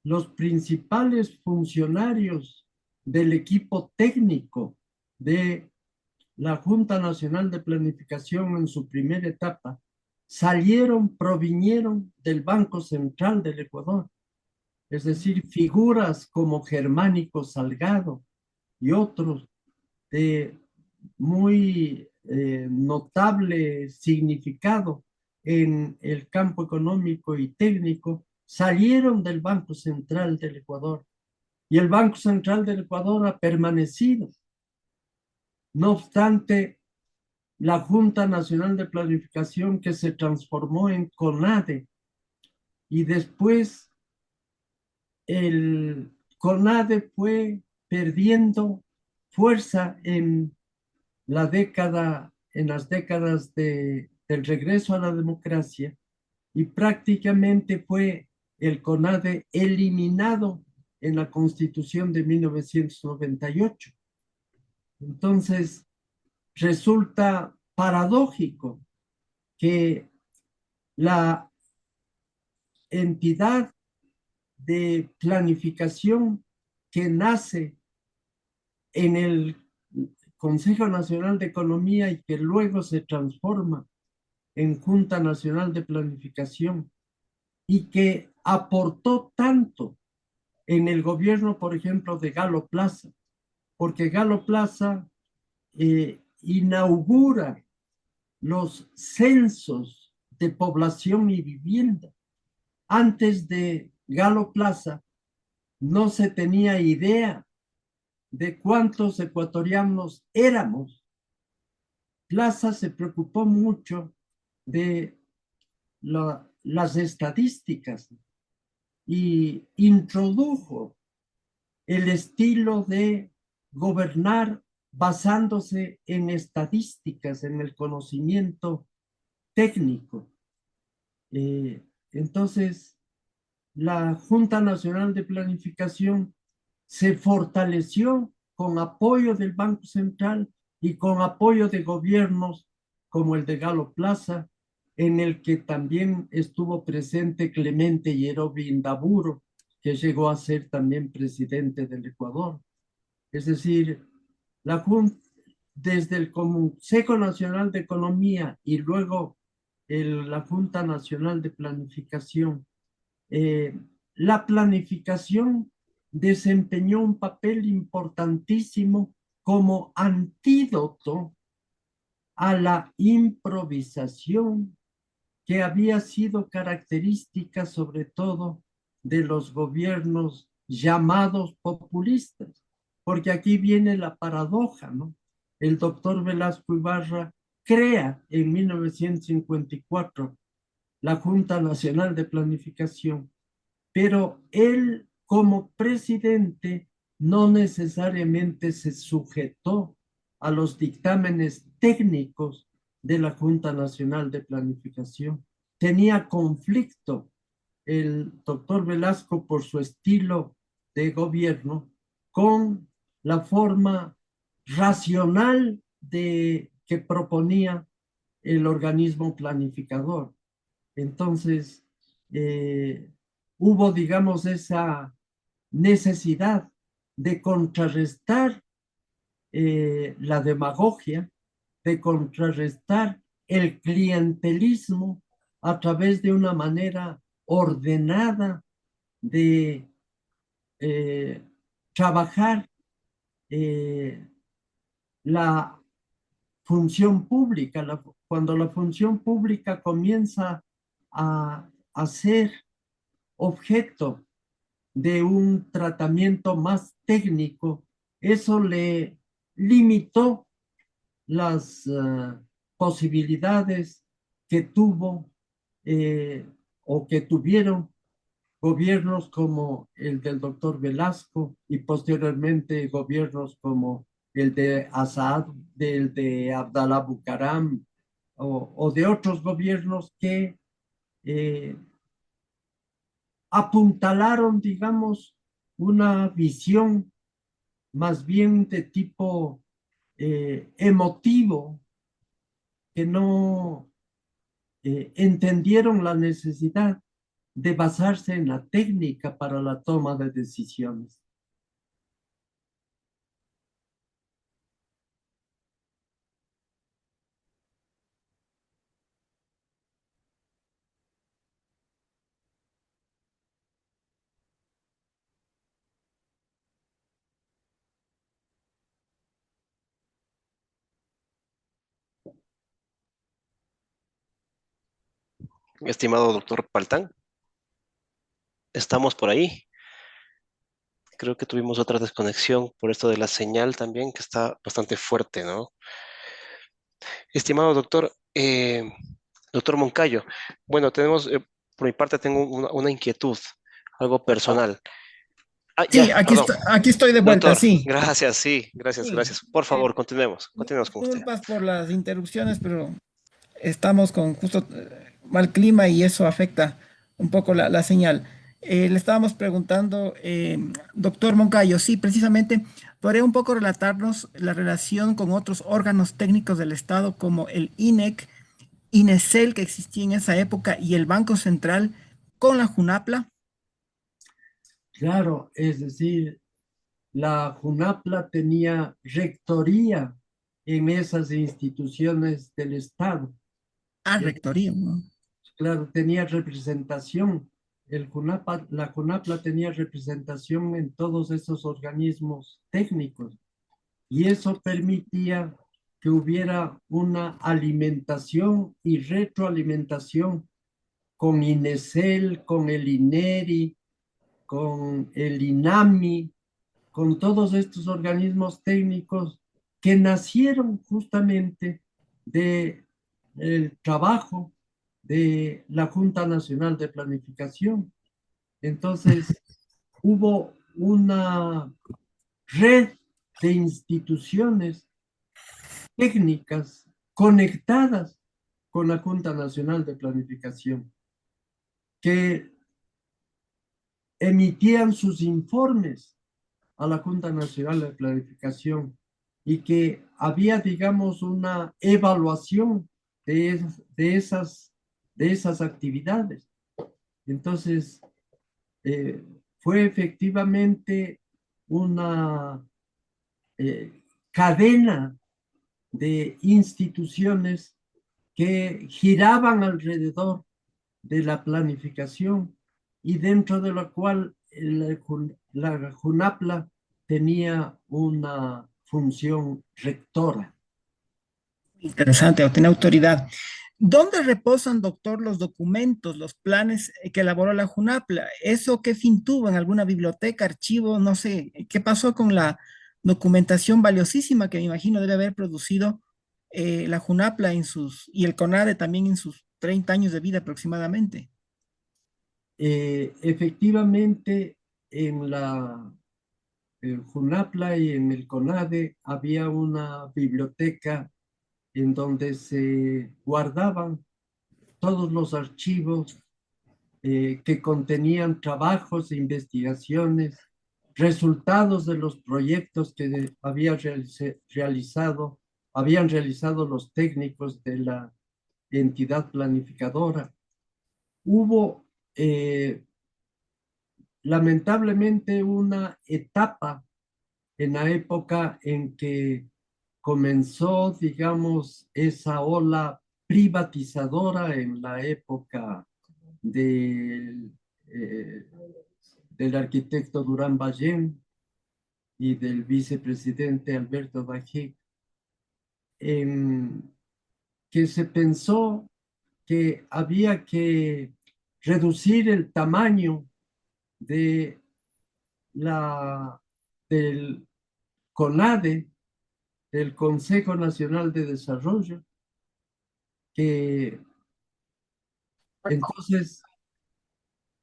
Speaker 4: Los principales funcionarios del equipo técnico de la Junta Nacional de Planificación en su primera etapa provinieron del Banco Central del Ecuador, es decir, figuras como Germánico Salgado y otros de muy notable significado en el campo económico y técnico salieron del Banco Central del Ecuador y el Banco Central del Ecuador ha permanecido. No obstante, la Junta Nacional de Planificación, que se transformó en CONADE y después el CONADE fue perdiendo fuerza en las décadas del regreso a la democracia, y prácticamente fue el CONADE eliminado en la Constitución de 1998. Entonces, resulta paradójico que la entidad de planificación que nace en el Consejo Nacional de Economía y que luego se transforma en Junta Nacional de Planificación y que aportó tanto en el gobierno, por ejemplo, de Galo Plaza, porque Galo Plaza inaugura los censos de población y vivienda. Antes de Galo Plaza no se tenía idea de cuántos ecuatorianos éramos. Plaza se preocupó mucho de las estadísticas y introdujo el estilo de gobernar basándose en estadísticas, en el conocimiento técnico. Entonces, la Junta Nacional de Planificación se fortaleció con apoyo del Banco Central y con apoyo de gobiernos como el de Galo Plaza, en el que también estuvo presente Clemente Yerobi Indaburo, que llegó a ser también presidente del Ecuador. Es decir, la Junta, desde el Consejo Nacional de Economía y luego la Junta Nacional de Planificación, la planificación desempeñó un papel importantísimo como antídoto a la improvisación que había sido característica sobre todo de los gobiernos llamados populistas, porque aquí viene la paradoja, ¿no? El doctor Velasco Ibarra crea en 1954 la Junta Nacional de Planificación, pero él como presidente no necesariamente se sujetó a los dictámenes técnicos de la Junta Nacional de Planificación. Tenía conflicto el doctor Velasco por su estilo de gobierno con la forma racional que proponía el organismo planificador. Entonces, hubo, digamos, esa necesidad de contrarrestar la demagogia, de contrarrestar el clientelismo a través de una manera ordenada de trabajar la función pública. Cuando la función pública comienza a ser objeto de un tratamiento más técnico, eso le limitó las posibilidades que tuvo o que tuvieron gobiernos como el del doctor Velasco y posteriormente gobiernos como el de Assad, del de Abdalá Bucaram o de otros gobiernos que apuntalaron, digamos, una visión más bien de tipo emotivo, que no entendieron la necesidad de basarse en la técnica para la toma de decisiones.
Speaker 1: Estimado doctor Paltán, estamos por ahí. Creo que tuvimos otra desconexión por esto de la señal también, que está bastante fuerte, ¿no? Estimado doctor, doctor Moncayo, bueno, por mi parte tengo una inquietud, algo personal. Ah,
Speaker 2: Sí,
Speaker 1: ya, perdón.
Speaker 2: aquí estoy de vuelta,
Speaker 1: Doctor,
Speaker 2: sí.
Speaker 1: gracias, sí, gracias,
Speaker 2: Sí.
Speaker 1: gracias. Por favor, continuemos con usted.
Speaker 2: Disculpas por las interrupciones, pero estamos con justo mal clima y eso afecta un poco la señal. Le estábamos preguntando, doctor Moncayo, sí, precisamente, ¿podría un poco relatarnos la relación con otros órganos técnicos del Estado como el INEC, INECEL que existía en esa época y el Banco Central con la JUNAPLA?
Speaker 4: Claro, es decir, la JUNAPLA tenía rectoría en esas instituciones del Estado.
Speaker 2: Ah, rectoría, ¿no?
Speaker 4: Claro, tenía representación. La JUNAPLA tenía representación en todos esos organismos técnicos y eso permitía que hubiera una alimentación y retroalimentación con INECEL, con el INERI, con el INAMI, con todos estos organismos técnicos que nacieron justamente de el trabajo de la Junta Nacional de Planificación. Entonces, hubo una red de instituciones técnicas conectadas con la Junta Nacional de Planificación, que emitían sus informes a la Junta Nacional de Planificación y que había, digamos, una evaluación de esas actividades. Entonces, fue efectivamente una cadena de instituciones que giraban alrededor de la planificación y dentro de la cual la JUNAPLA tenía una función rectora.
Speaker 2: Interesante, tiene autoridad. ¿Dónde reposan, doctor, los documentos, los planes que elaboró la JUNAPLA? ¿Eso qué fin tuvo? ¿En alguna biblioteca, archivo? No sé, ¿qué pasó con la documentación valiosísima que me imagino debe haber producido la JUNAPLA y el CONADE también en sus 30 años de vida aproximadamente?
Speaker 4: Efectivamente, en la JUNAPLA y en el CONADE había una biblioteca en donde se guardaban todos los archivos que contenían trabajos e investigaciones, resultados de los proyectos que habían realizado los técnicos de la entidad planificadora. Hubo lamentablemente una etapa en la época en que comenzó, digamos, esa ola privatizadora en la época del, del arquitecto Durán Ballén y del vicepresidente Alberto Bají, en que se pensó que había que reducir el tamaño de del CONADE, del Consejo Nacional de Desarrollo, que entonces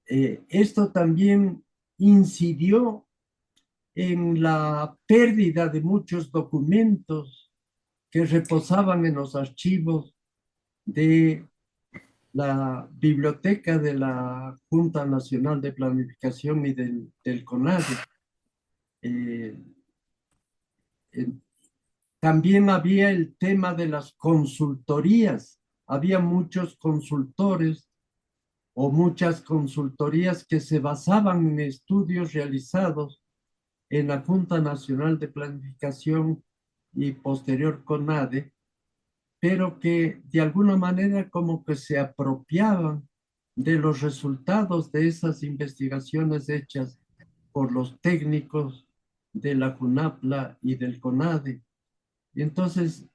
Speaker 4: esto también incidió en la pérdida de muchos documentos que reposaban en los archivos de la biblioteca de la Junta Nacional de Planificación y del CONADE. Eh, También había el tema de las consultorías. Había muchos consultores o muchas consultorías que se basaban en estudios realizados en la Junta Nacional de Planificación y posterior CONADE, pero que de alguna manera como que se apropiaban de los resultados de esas investigaciones hechas por los técnicos de la JUNAPLA y del CONADE. Y entonces,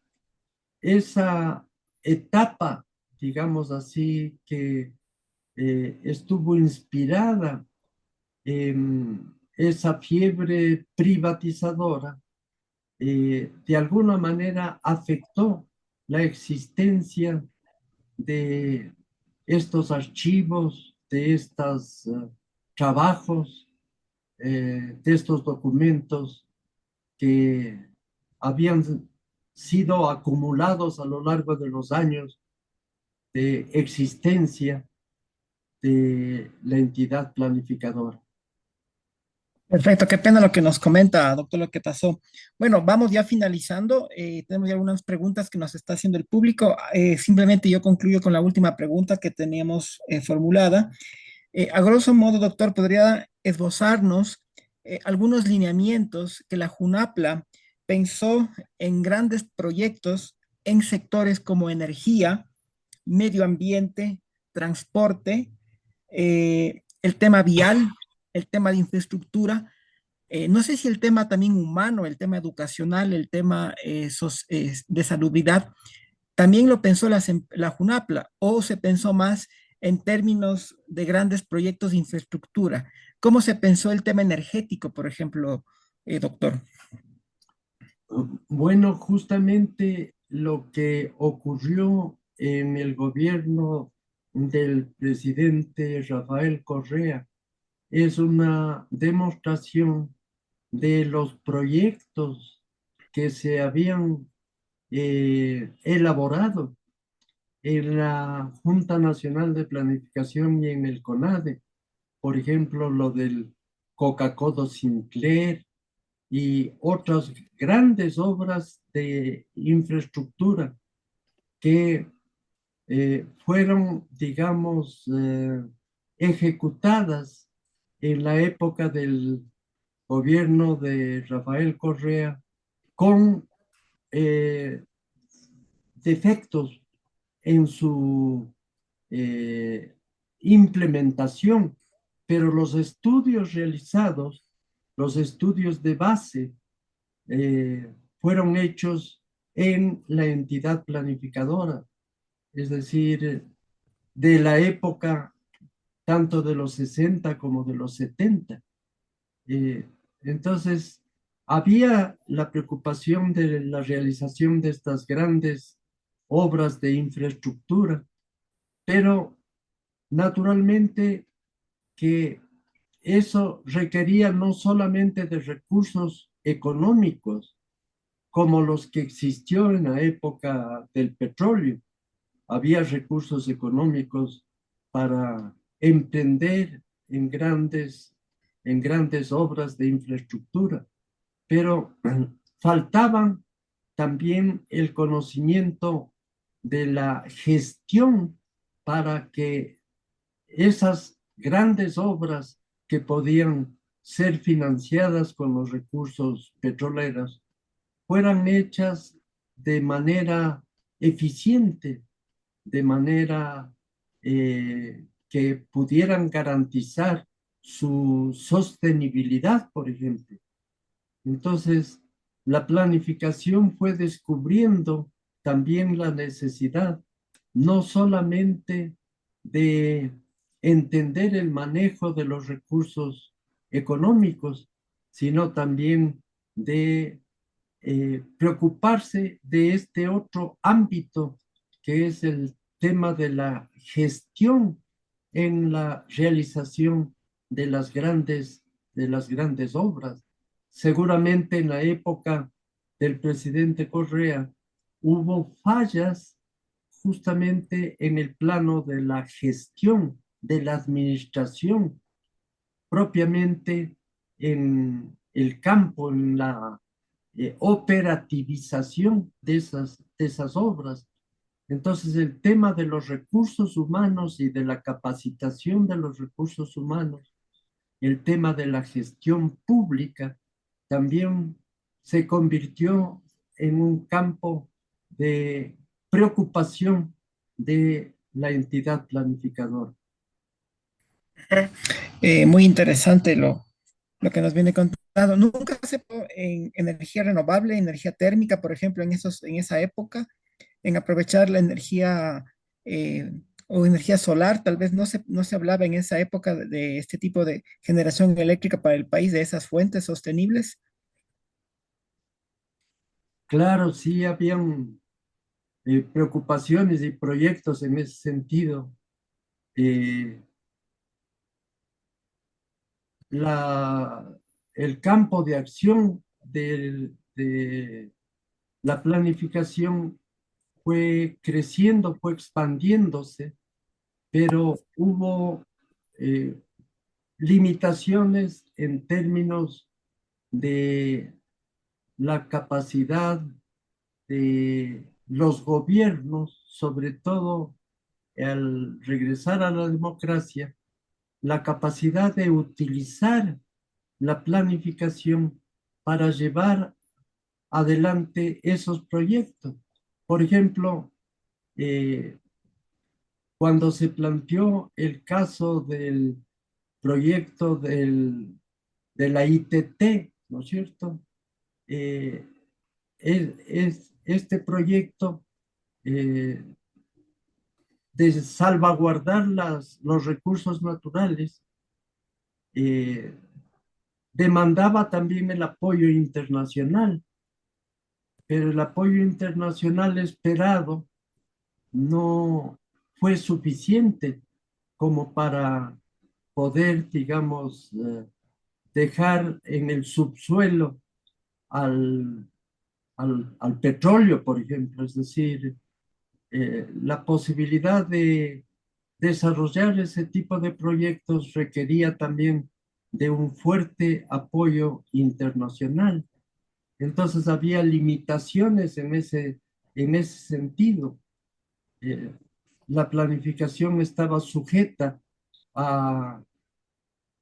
Speaker 4: esa etapa, digamos así, que estuvo inspirada en esa fiebre privatizadora, de alguna manera afectó la existencia de estos archivos, de estos trabajos, de estos documentos que habían sido acumulados a lo largo de los años de existencia de la entidad planificadora.
Speaker 2: Perfecto, qué pena lo que nos comenta, doctor, lo que pasó. Bueno, vamos ya finalizando. Tenemos ya algunas preguntas que nos está haciendo el público. Simplemente yo concluyo con la última pregunta que teníamos formulada. A grosso modo, doctor, ¿podría esbozarnos algunos lineamientos que la JUNAPLA pensó en grandes proyectos en sectores como energía, medio ambiente, transporte, el tema vial, el tema de infraestructura, no sé si el tema también humano, el tema educacional, el tema de salubridad, también lo pensó la JUNAPLA o se pensó más en términos de grandes proyectos de infraestructura? ¿Cómo se pensó el tema energético, por ejemplo, doctor?
Speaker 4: Bueno, justamente lo que ocurrió en el gobierno del presidente Rafael Correa es una demostración de los proyectos que se habían elaborado en la Junta Nacional de Planificación y en el CONADE. Por ejemplo, lo del Coca-Cola Sinclair y otras grandes obras de infraestructura que fueron, digamos, ejecutadas en la época del gobierno de Rafael Correa con eh, defectos en su eh, implementación, pero los estudios realizados, los estudios de base, fueron hechos en la entidad planificadora, es decir, de la época tanto de los 60 como de los 70. Eh, entonces, había la preocupación de la realización de estas grandes obras de infraestructura, pero naturalmente que eso requería no solamente de recursos económicos como los que existió en la época del petróleo. Había recursos económicos para emprender en grandes obras de infraestructura, pero faltaban también el conocimiento de la gestión para que esas grandes obras que podían ser financiadas con los recursos petroleros fueran hechas de manera eficiente, de manera que pudieran garantizar su sostenibilidad, por ejemplo. Entonces, la planificación fue descubriendo también la necesidad no solamente de entender el manejo de los recursos económicos, sino también de preocuparse de este otro ámbito que es el tema de la gestión en la realización de las grandes obras. Seguramente en la época del presidente Correa hubo fallas justamente en el plano de la gestión, de la administración, propiamente en el campo, en la operativización de esas obras. Entonces, el tema de los recursos humanos y de la capacitación de los recursos humanos, el tema de la gestión pública, también se convirtió en un campo de preocupación de la entidad planificadora.
Speaker 2: Muy interesante lo que nos viene contando. Nunca se en energía renovable, energía térmica, por ejemplo, en esa época, en aprovechar la energía o energía solar, tal vez no se hablaba en esa época de este tipo de generación eléctrica para el país, de esas fuentes sostenibles.
Speaker 4: Claro, sí habían preocupaciones y proyectos en ese sentido. Eh, la, el campo de acción de la planificación fue creciendo, fue expandiéndose, pero hubo eh, limitaciones en términos de la capacidad de los gobiernos, sobre todo al regresar a la democracia, la capacidad de utilizar la planificación para llevar adelante esos proyectos. Por ejemplo, eh, cuando se planteó el caso del proyecto de la ITT, ¿no es cierto? Eh, este proyecto eh, de salvaguardar los recursos naturales eh, demandaba también el apoyo internacional, pero el apoyo internacional esperado no fue suficiente como para poder, digamos, dejar en el subsuelo al, al petróleo, por ejemplo, es decir, la posibilidad de desarrollar ese tipo de proyectos requería también de un fuerte apoyo internacional. Entonces había limitaciones en ese sentido. Eh, la planificación estaba sujeta a,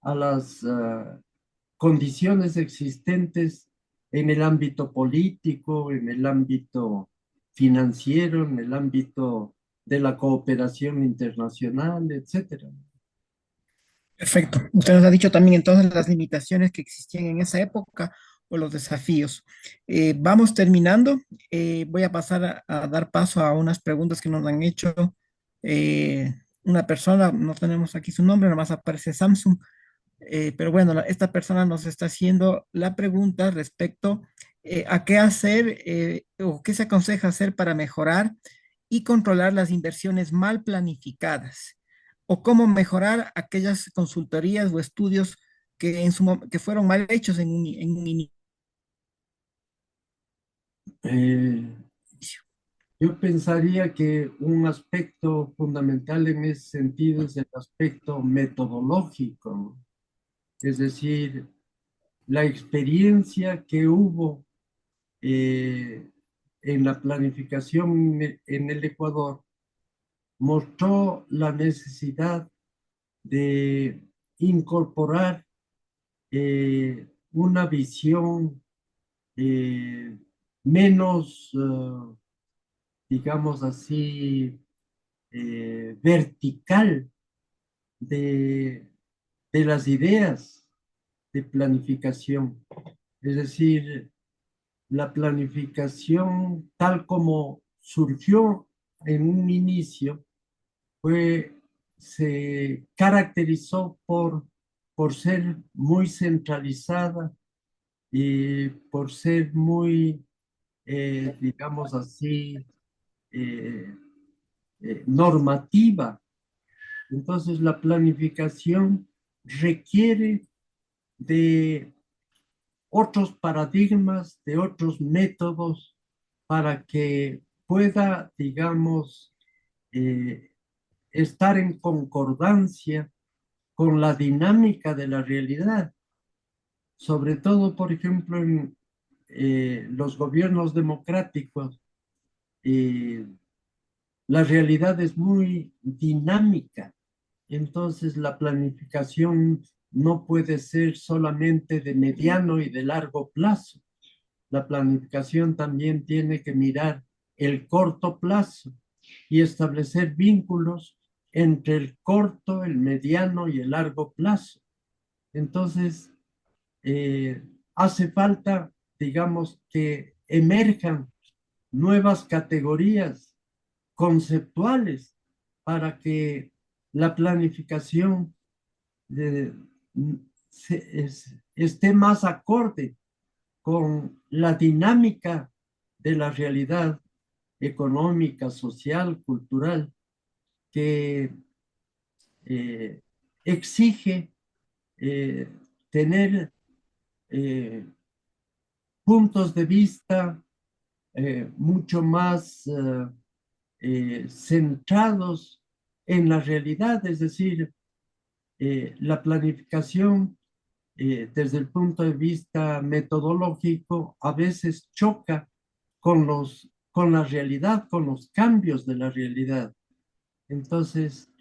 Speaker 4: a las condiciones existentes en el ámbito político, en el ámbito financiero, en el ámbito de la cooperación internacional, etcétera.
Speaker 2: Perfecto. Usted nos ha dicho también entonces las limitaciones que existían en esa época o los desafíos. Vamos terminando. Voy a pasar a dar paso a unas preguntas que nos han hecho una persona, no tenemos aquí su nombre, nomás aparece Samsung. Pero bueno, esta persona nos está haciendo la pregunta respecto a qué hacer o qué se aconseja hacer para mejorar y controlar las inversiones mal planificadas o cómo mejorar aquellas consultorías o estudios que fueron mal hechos en un inicio.
Speaker 4: Eh, yo pensaría que un aspecto fundamental en ese sentido es el aspecto metodológico, ¿no? Es decir, la experiencia que hubo eh, en la planificación en el Ecuador mostró la necesidad de incorporar una visión eh, menos, digamos así, vertical de, de las ideas de planificación. Es decir, la planificación tal como surgió en un inicio fue, se caracterizó por ser muy centralizada y por ser muy, digamos así, eh, normativa. Entonces la planificación requiere de otros paradigmas, de otros métodos para que pueda, digamos, eh, estar en concordancia con la dinámica de la realidad. Sobre todo, por ejemplo, en los gobiernos democráticos, eh, la realidad es muy dinámica. Entonces, la planificación no puede ser solamente de mediano y de largo plazo. La planificación también tiene que mirar el corto plazo y establecer vínculos entre el corto, el mediano y el largo plazo. Entonces, hace falta, digamos, que emerjan nuevas categorías conceptuales para que la planificación de, esté más acorde con la dinámica de la realidad económica, social, cultural, que eh, exige eh, tener eh, puntos de vista mucho más centrados en la realidad, es decir, la planificación desde el punto de vista metodológico a veces choca con la realidad, con los cambios de la realidad. Entonces,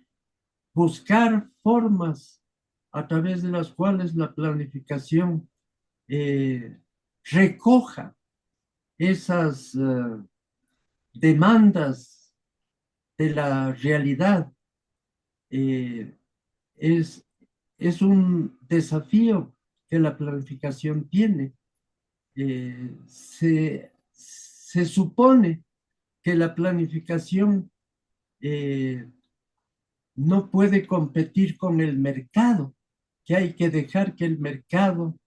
Speaker 4: buscar formas a través de las cuales la planificación recoja esas demandas de la realidad eh, es, es un desafío que la planificación tiene. Se supone que la planificación no puede competir con el mercado, que hay que dejar que el mercado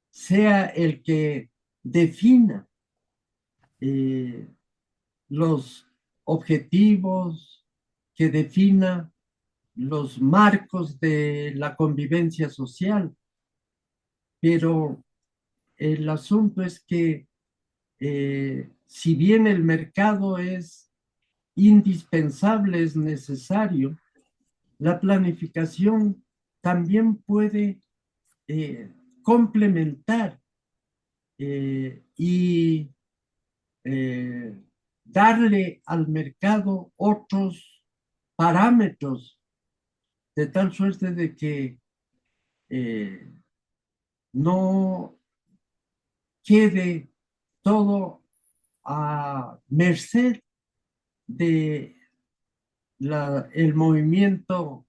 Speaker 4: sea el que defina los objetivos, que defina los marcos de la convivencia social. Pero el asunto es que si bien el mercado es indispensable, es necesario, la planificación también puede complementar y darle al mercado otros parámetros, de tal suerte de que no quede todo a merced de el movimiento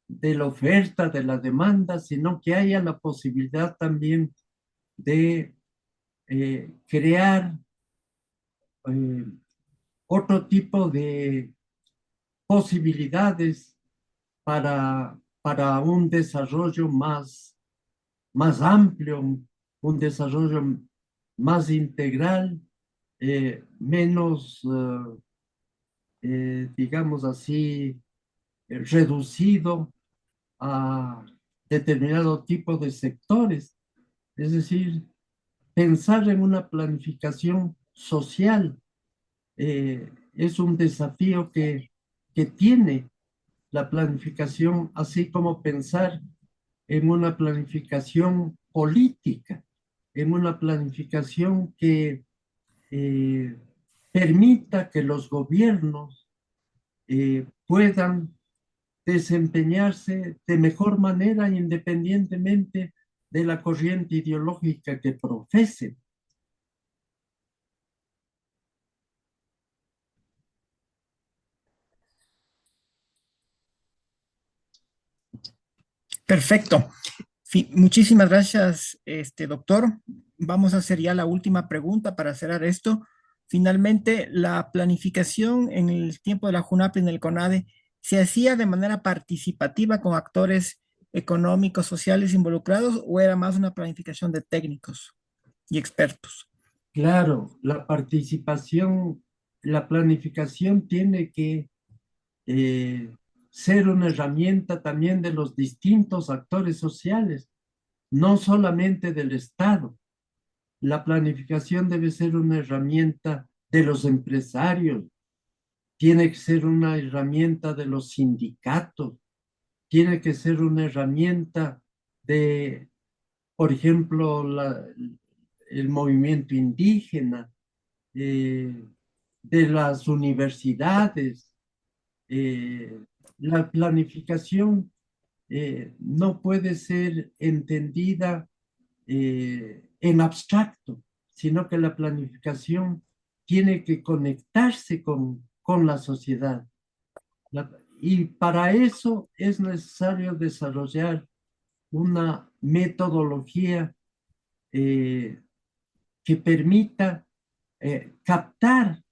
Speaker 4: de la oferta, de la demanda, sino que haya la posibilidad también de crear eh, otro tipo de posibilidades para un desarrollo más amplio, un desarrollo más integral, menos, digamos así, reducido a determinado tipo de sectores. Es decir, pensar en una planificación social es un desafío que tiene la planificación, así como pensar en una planificación política, en una planificación que eh, permita que los gobiernos puedan desempeñarse de mejor manera independientemente de la corriente ideológica que profesen.
Speaker 2: Perfecto. Muchísimas gracias, doctor. Vamos a hacer ya la última pregunta para cerrar esto. Finalmente, la planificación en el tiempo de la JUNAP y en el CONADE se hacía de manera participativa con actores económicos, sociales involucrados, o era más una planificación de técnicos y expertos.
Speaker 4: Claro, la participación, la planificación tiene que ser una herramienta también de los distintos actores sociales, no solamente del Estado. La planificación debe ser una herramienta de los empresarios, tiene que ser una herramienta de los sindicatos, tiene que ser una herramienta de, por ejemplo, el movimiento indígena, eh, de las universidades. La planificación no puede ser entendida en abstracto, sino que la planificación tiene que conectarse con la sociedad. Y para eso es necesario desarrollar una metodología que permita captar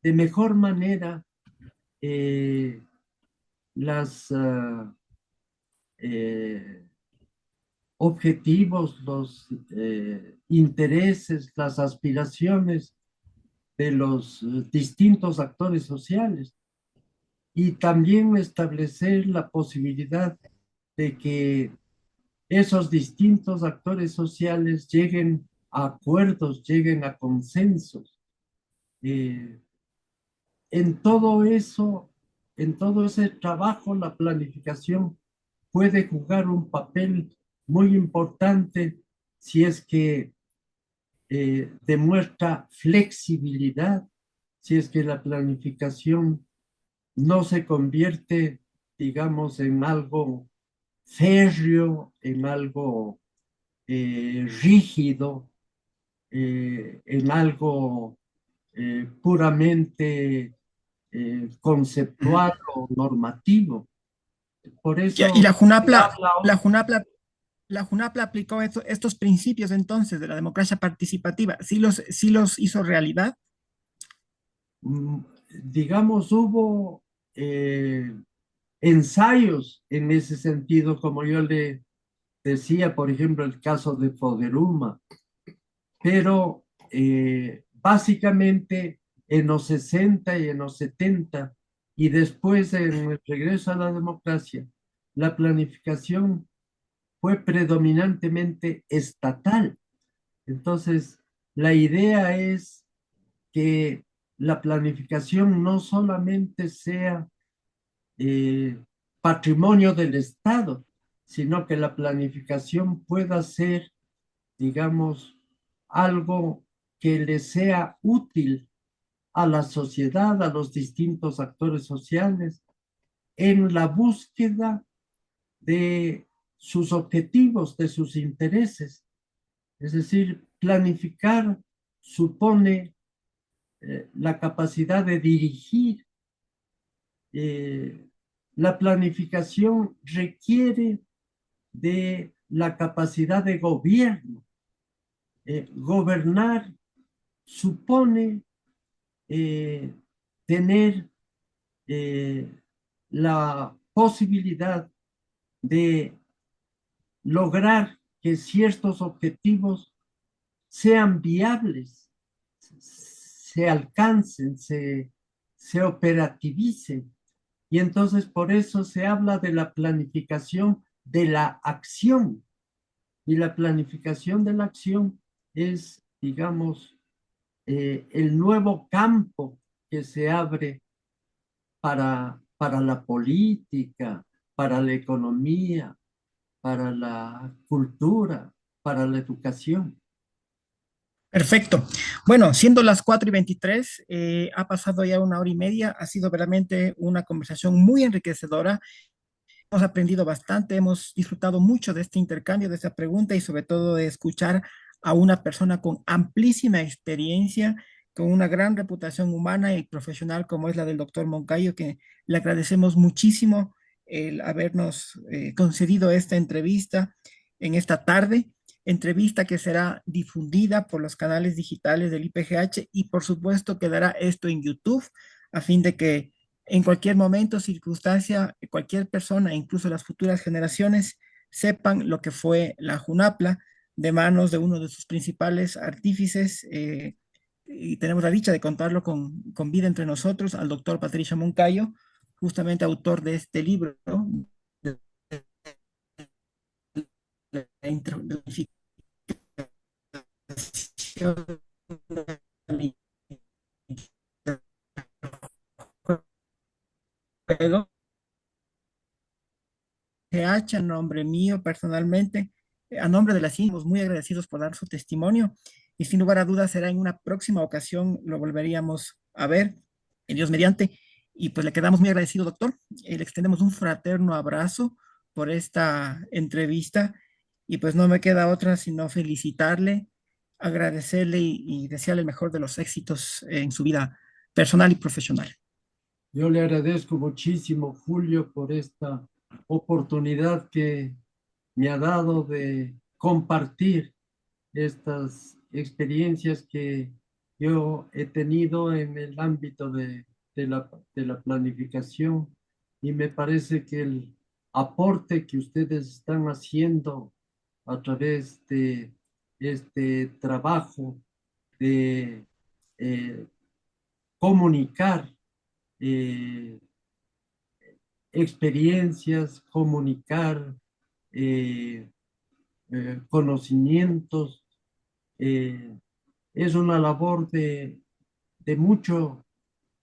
Speaker 4: de mejor manera las objetivos, los intereses, las aspiraciones de los distintos actores sociales, y también establecer la posibilidad de que esos distintos actores sociales lleguen a acuerdos, lleguen a consensos. En todo eso, en todo ese trabajo, la planificación puede jugar un papel muy importante si es que demuestra flexibilidad, si es que la planificación no se convierte, digamos, en algo férreo, en algo rígido, en algo puramente conceptual o normativo. Por
Speaker 2: Y
Speaker 4: eso
Speaker 2: la JUNAPLA,
Speaker 4: habla.
Speaker 2: la JUNAPLA aplicó estos principios entonces de la democracia participativa. Sí los hizo realidad?
Speaker 4: Digamos, hubo ensayos en ese sentido, como yo le decía, por ejemplo, el caso de Foderuma, pero básicamente en los 60 y en los 70 y después en el regreso a la democracia, la planificación fue predominantemente estatal. Entonces, la idea es que la planificación no solamente sea patrimonio del Estado, sino que la planificación pueda ser, digamos, algo que le sea útil a la sociedad, a los distintos actores sociales, en la búsqueda de sus objetivos, de sus intereses. Es decir, planificar supone la capacidad de dirigir. La planificación requiere de la capacidad de gobierno. Gobernar supone tener la posibilidad de lograr que ciertos objetivos sean viables, se alcancen, se operativicen. Y entonces por eso se habla de la planificación de la acción. Y la planificación de la acción es, digamos, el nuevo campo que se abre para la política, para la economía, para la cultura, para la educación.
Speaker 2: Perfecto. Bueno, siendo las 4:23, ha pasado ya 1 hora y media. Ha sido realmente una conversación muy enriquecedora. Hemos aprendido bastante, hemos disfrutado mucho de este intercambio, de esta pregunta y sobre todo de escuchar a una persona con amplísima experiencia, con una gran reputación humana y profesional como es la del doctor Moncayo, que le agradecemos muchísimo el habernos concedido esta entrevista en esta tarde, entrevista que será difundida por los canales digitales del IPGH y por supuesto quedará esto en YouTube a fin de que en cualquier momento, circunstancia, cualquier persona, incluso las futuras generaciones, sepan lo que fue la Junapla de manos de uno de sus principales artífices. Y tenemos la dicha de contarlo con vida entre nosotros, al doctor Patricio Moncayo, justamente autor de este libro, ¿no? De la introducción GH, a nombre mío personalmente, a nombre de las CIMOS, muy agradecidos por dar su testimonio y sin lugar a dudas será en una próxima ocasión, lo volveríamos a ver, en Dios mediante, y pues le quedamos muy agradecido, doctor. Le extendemos un fraterno abrazo por esta entrevista y pues no me queda otra sino felicitarle, agradecerle y desearle el mejor de los éxitos en su vida personal y profesional.
Speaker 4: Yo le agradezco muchísimo, Julio, por esta oportunidad que me ha dado de compartir estas experiencias que yo he tenido en el ámbito de la planificación y me parece que el aporte que ustedes están haciendo a través de este trabajo de comunicar eh, experiencias, comunicar eh, conocimientos, eh, es una labor de mucho,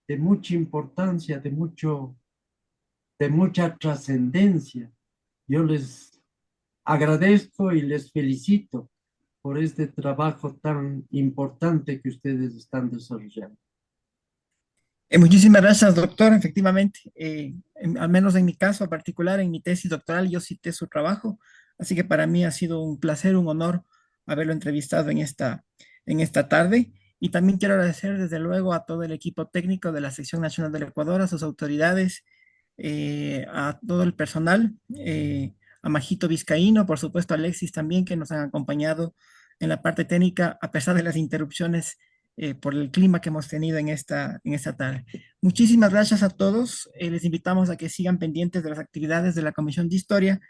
Speaker 4: de mucha importancia, de mucha trascendencia. Yo les agradezco y les felicito por este trabajo tan importante que ustedes están desarrollando.
Speaker 2: Muchísimas gracias, doctor. Efectivamente, al menos en mi caso particular, en mi tesis doctoral, yo cité su trabajo, así que para mí ha sido un placer, un honor haberlo entrevistado en esta tarde. Y también quiero agradecer desde luego a todo el equipo técnico de la Sección Nacional del Ecuador, a sus autoridades, a todo el personal, a Majito Vizcaíno, por supuesto a Alexis también, que nos han acompañado en la parte técnica, a pesar de las interrupciones por el clima que hemos tenido en esta tarde. Muchísimas gracias a todos. Les invitamos a que sigan pendientes de las actividades de la Comisión de Historia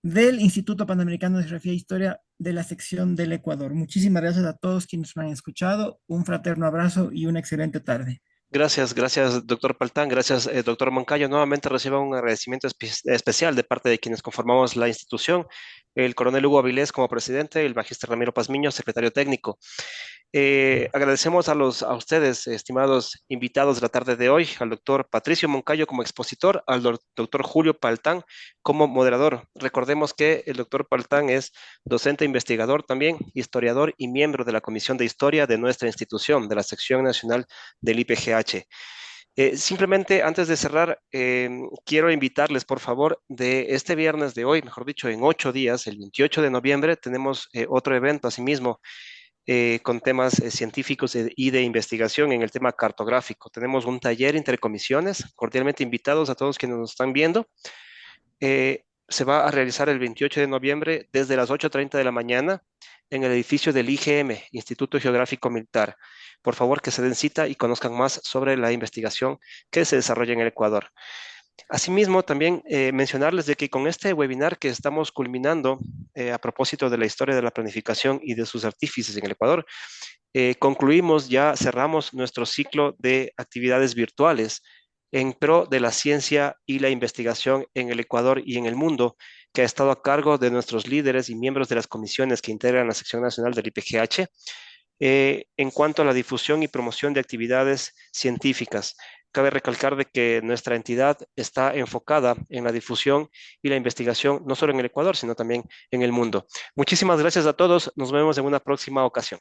Speaker 2: del Instituto Panamericano de Geografía e Historia de la sección del Ecuador. Muchísimas gracias a todos quienes me han escuchado. Un fraterno abrazo y una excelente tarde.
Speaker 1: Gracias, gracias, doctor Paltán. Gracias, doctor Moncayo. Nuevamente reciba un agradecimiento especial de parte de quienes conformamos la institución, el coronel Hugo Avilés como presidente, el magíster Ramiro Pazmiño, secretario técnico. Agradecemos a ustedes, estimados invitados de la tarde de hoy, al doctor Patricio Moncayo como expositor, al doctor Julio Paltán como moderador. Recordemos que el doctor Paltán es docente investigador también, historiador y miembro de la Comisión de Historia de nuestra institución, de la sección nacional del IPGH. Simplemente antes de cerrar, quiero invitarles, por favor, de este viernes de hoy, mejor dicho, en 8 días, el 28 de noviembre, tenemos otro evento asimismo con temas científicos y de investigación en el tema cartográfico. Tenemos un taller entre comisiones, cordialmente invitados a todos quienes nos están viendo. Se va a realizar el 28 de noviembre desde las 8:30 de la mañana en el edificio del IGM, Instituto Geográfico Militar. Por favor, que se den cita y conozcan más sobre la investigación que se desarrolla en el Ecuador. Asimismo, también mencionarles de que con este webinar que estamos culminando a propósito de la historia de la planificación y de sus artífices en el Ecuador, concluimos, ya cerramos nuestro ciclo de actividades virtuales en pro de la ciencia y la investigación en el Ecuador y en el mundo, que ha estado a cargo de nuestros líderes y miembros de las comisiones que integran la sección nacional del IPGH, en cuanto a la difusión y promoción de actividades científicas. Cabe recalcar de que nuestra entidad está enfocada en la difusión y la investigación, no solo en el Ecuador, sino también en el mundo. Muchísimas gracias a todos. Nos vemos en una próxima ocasión.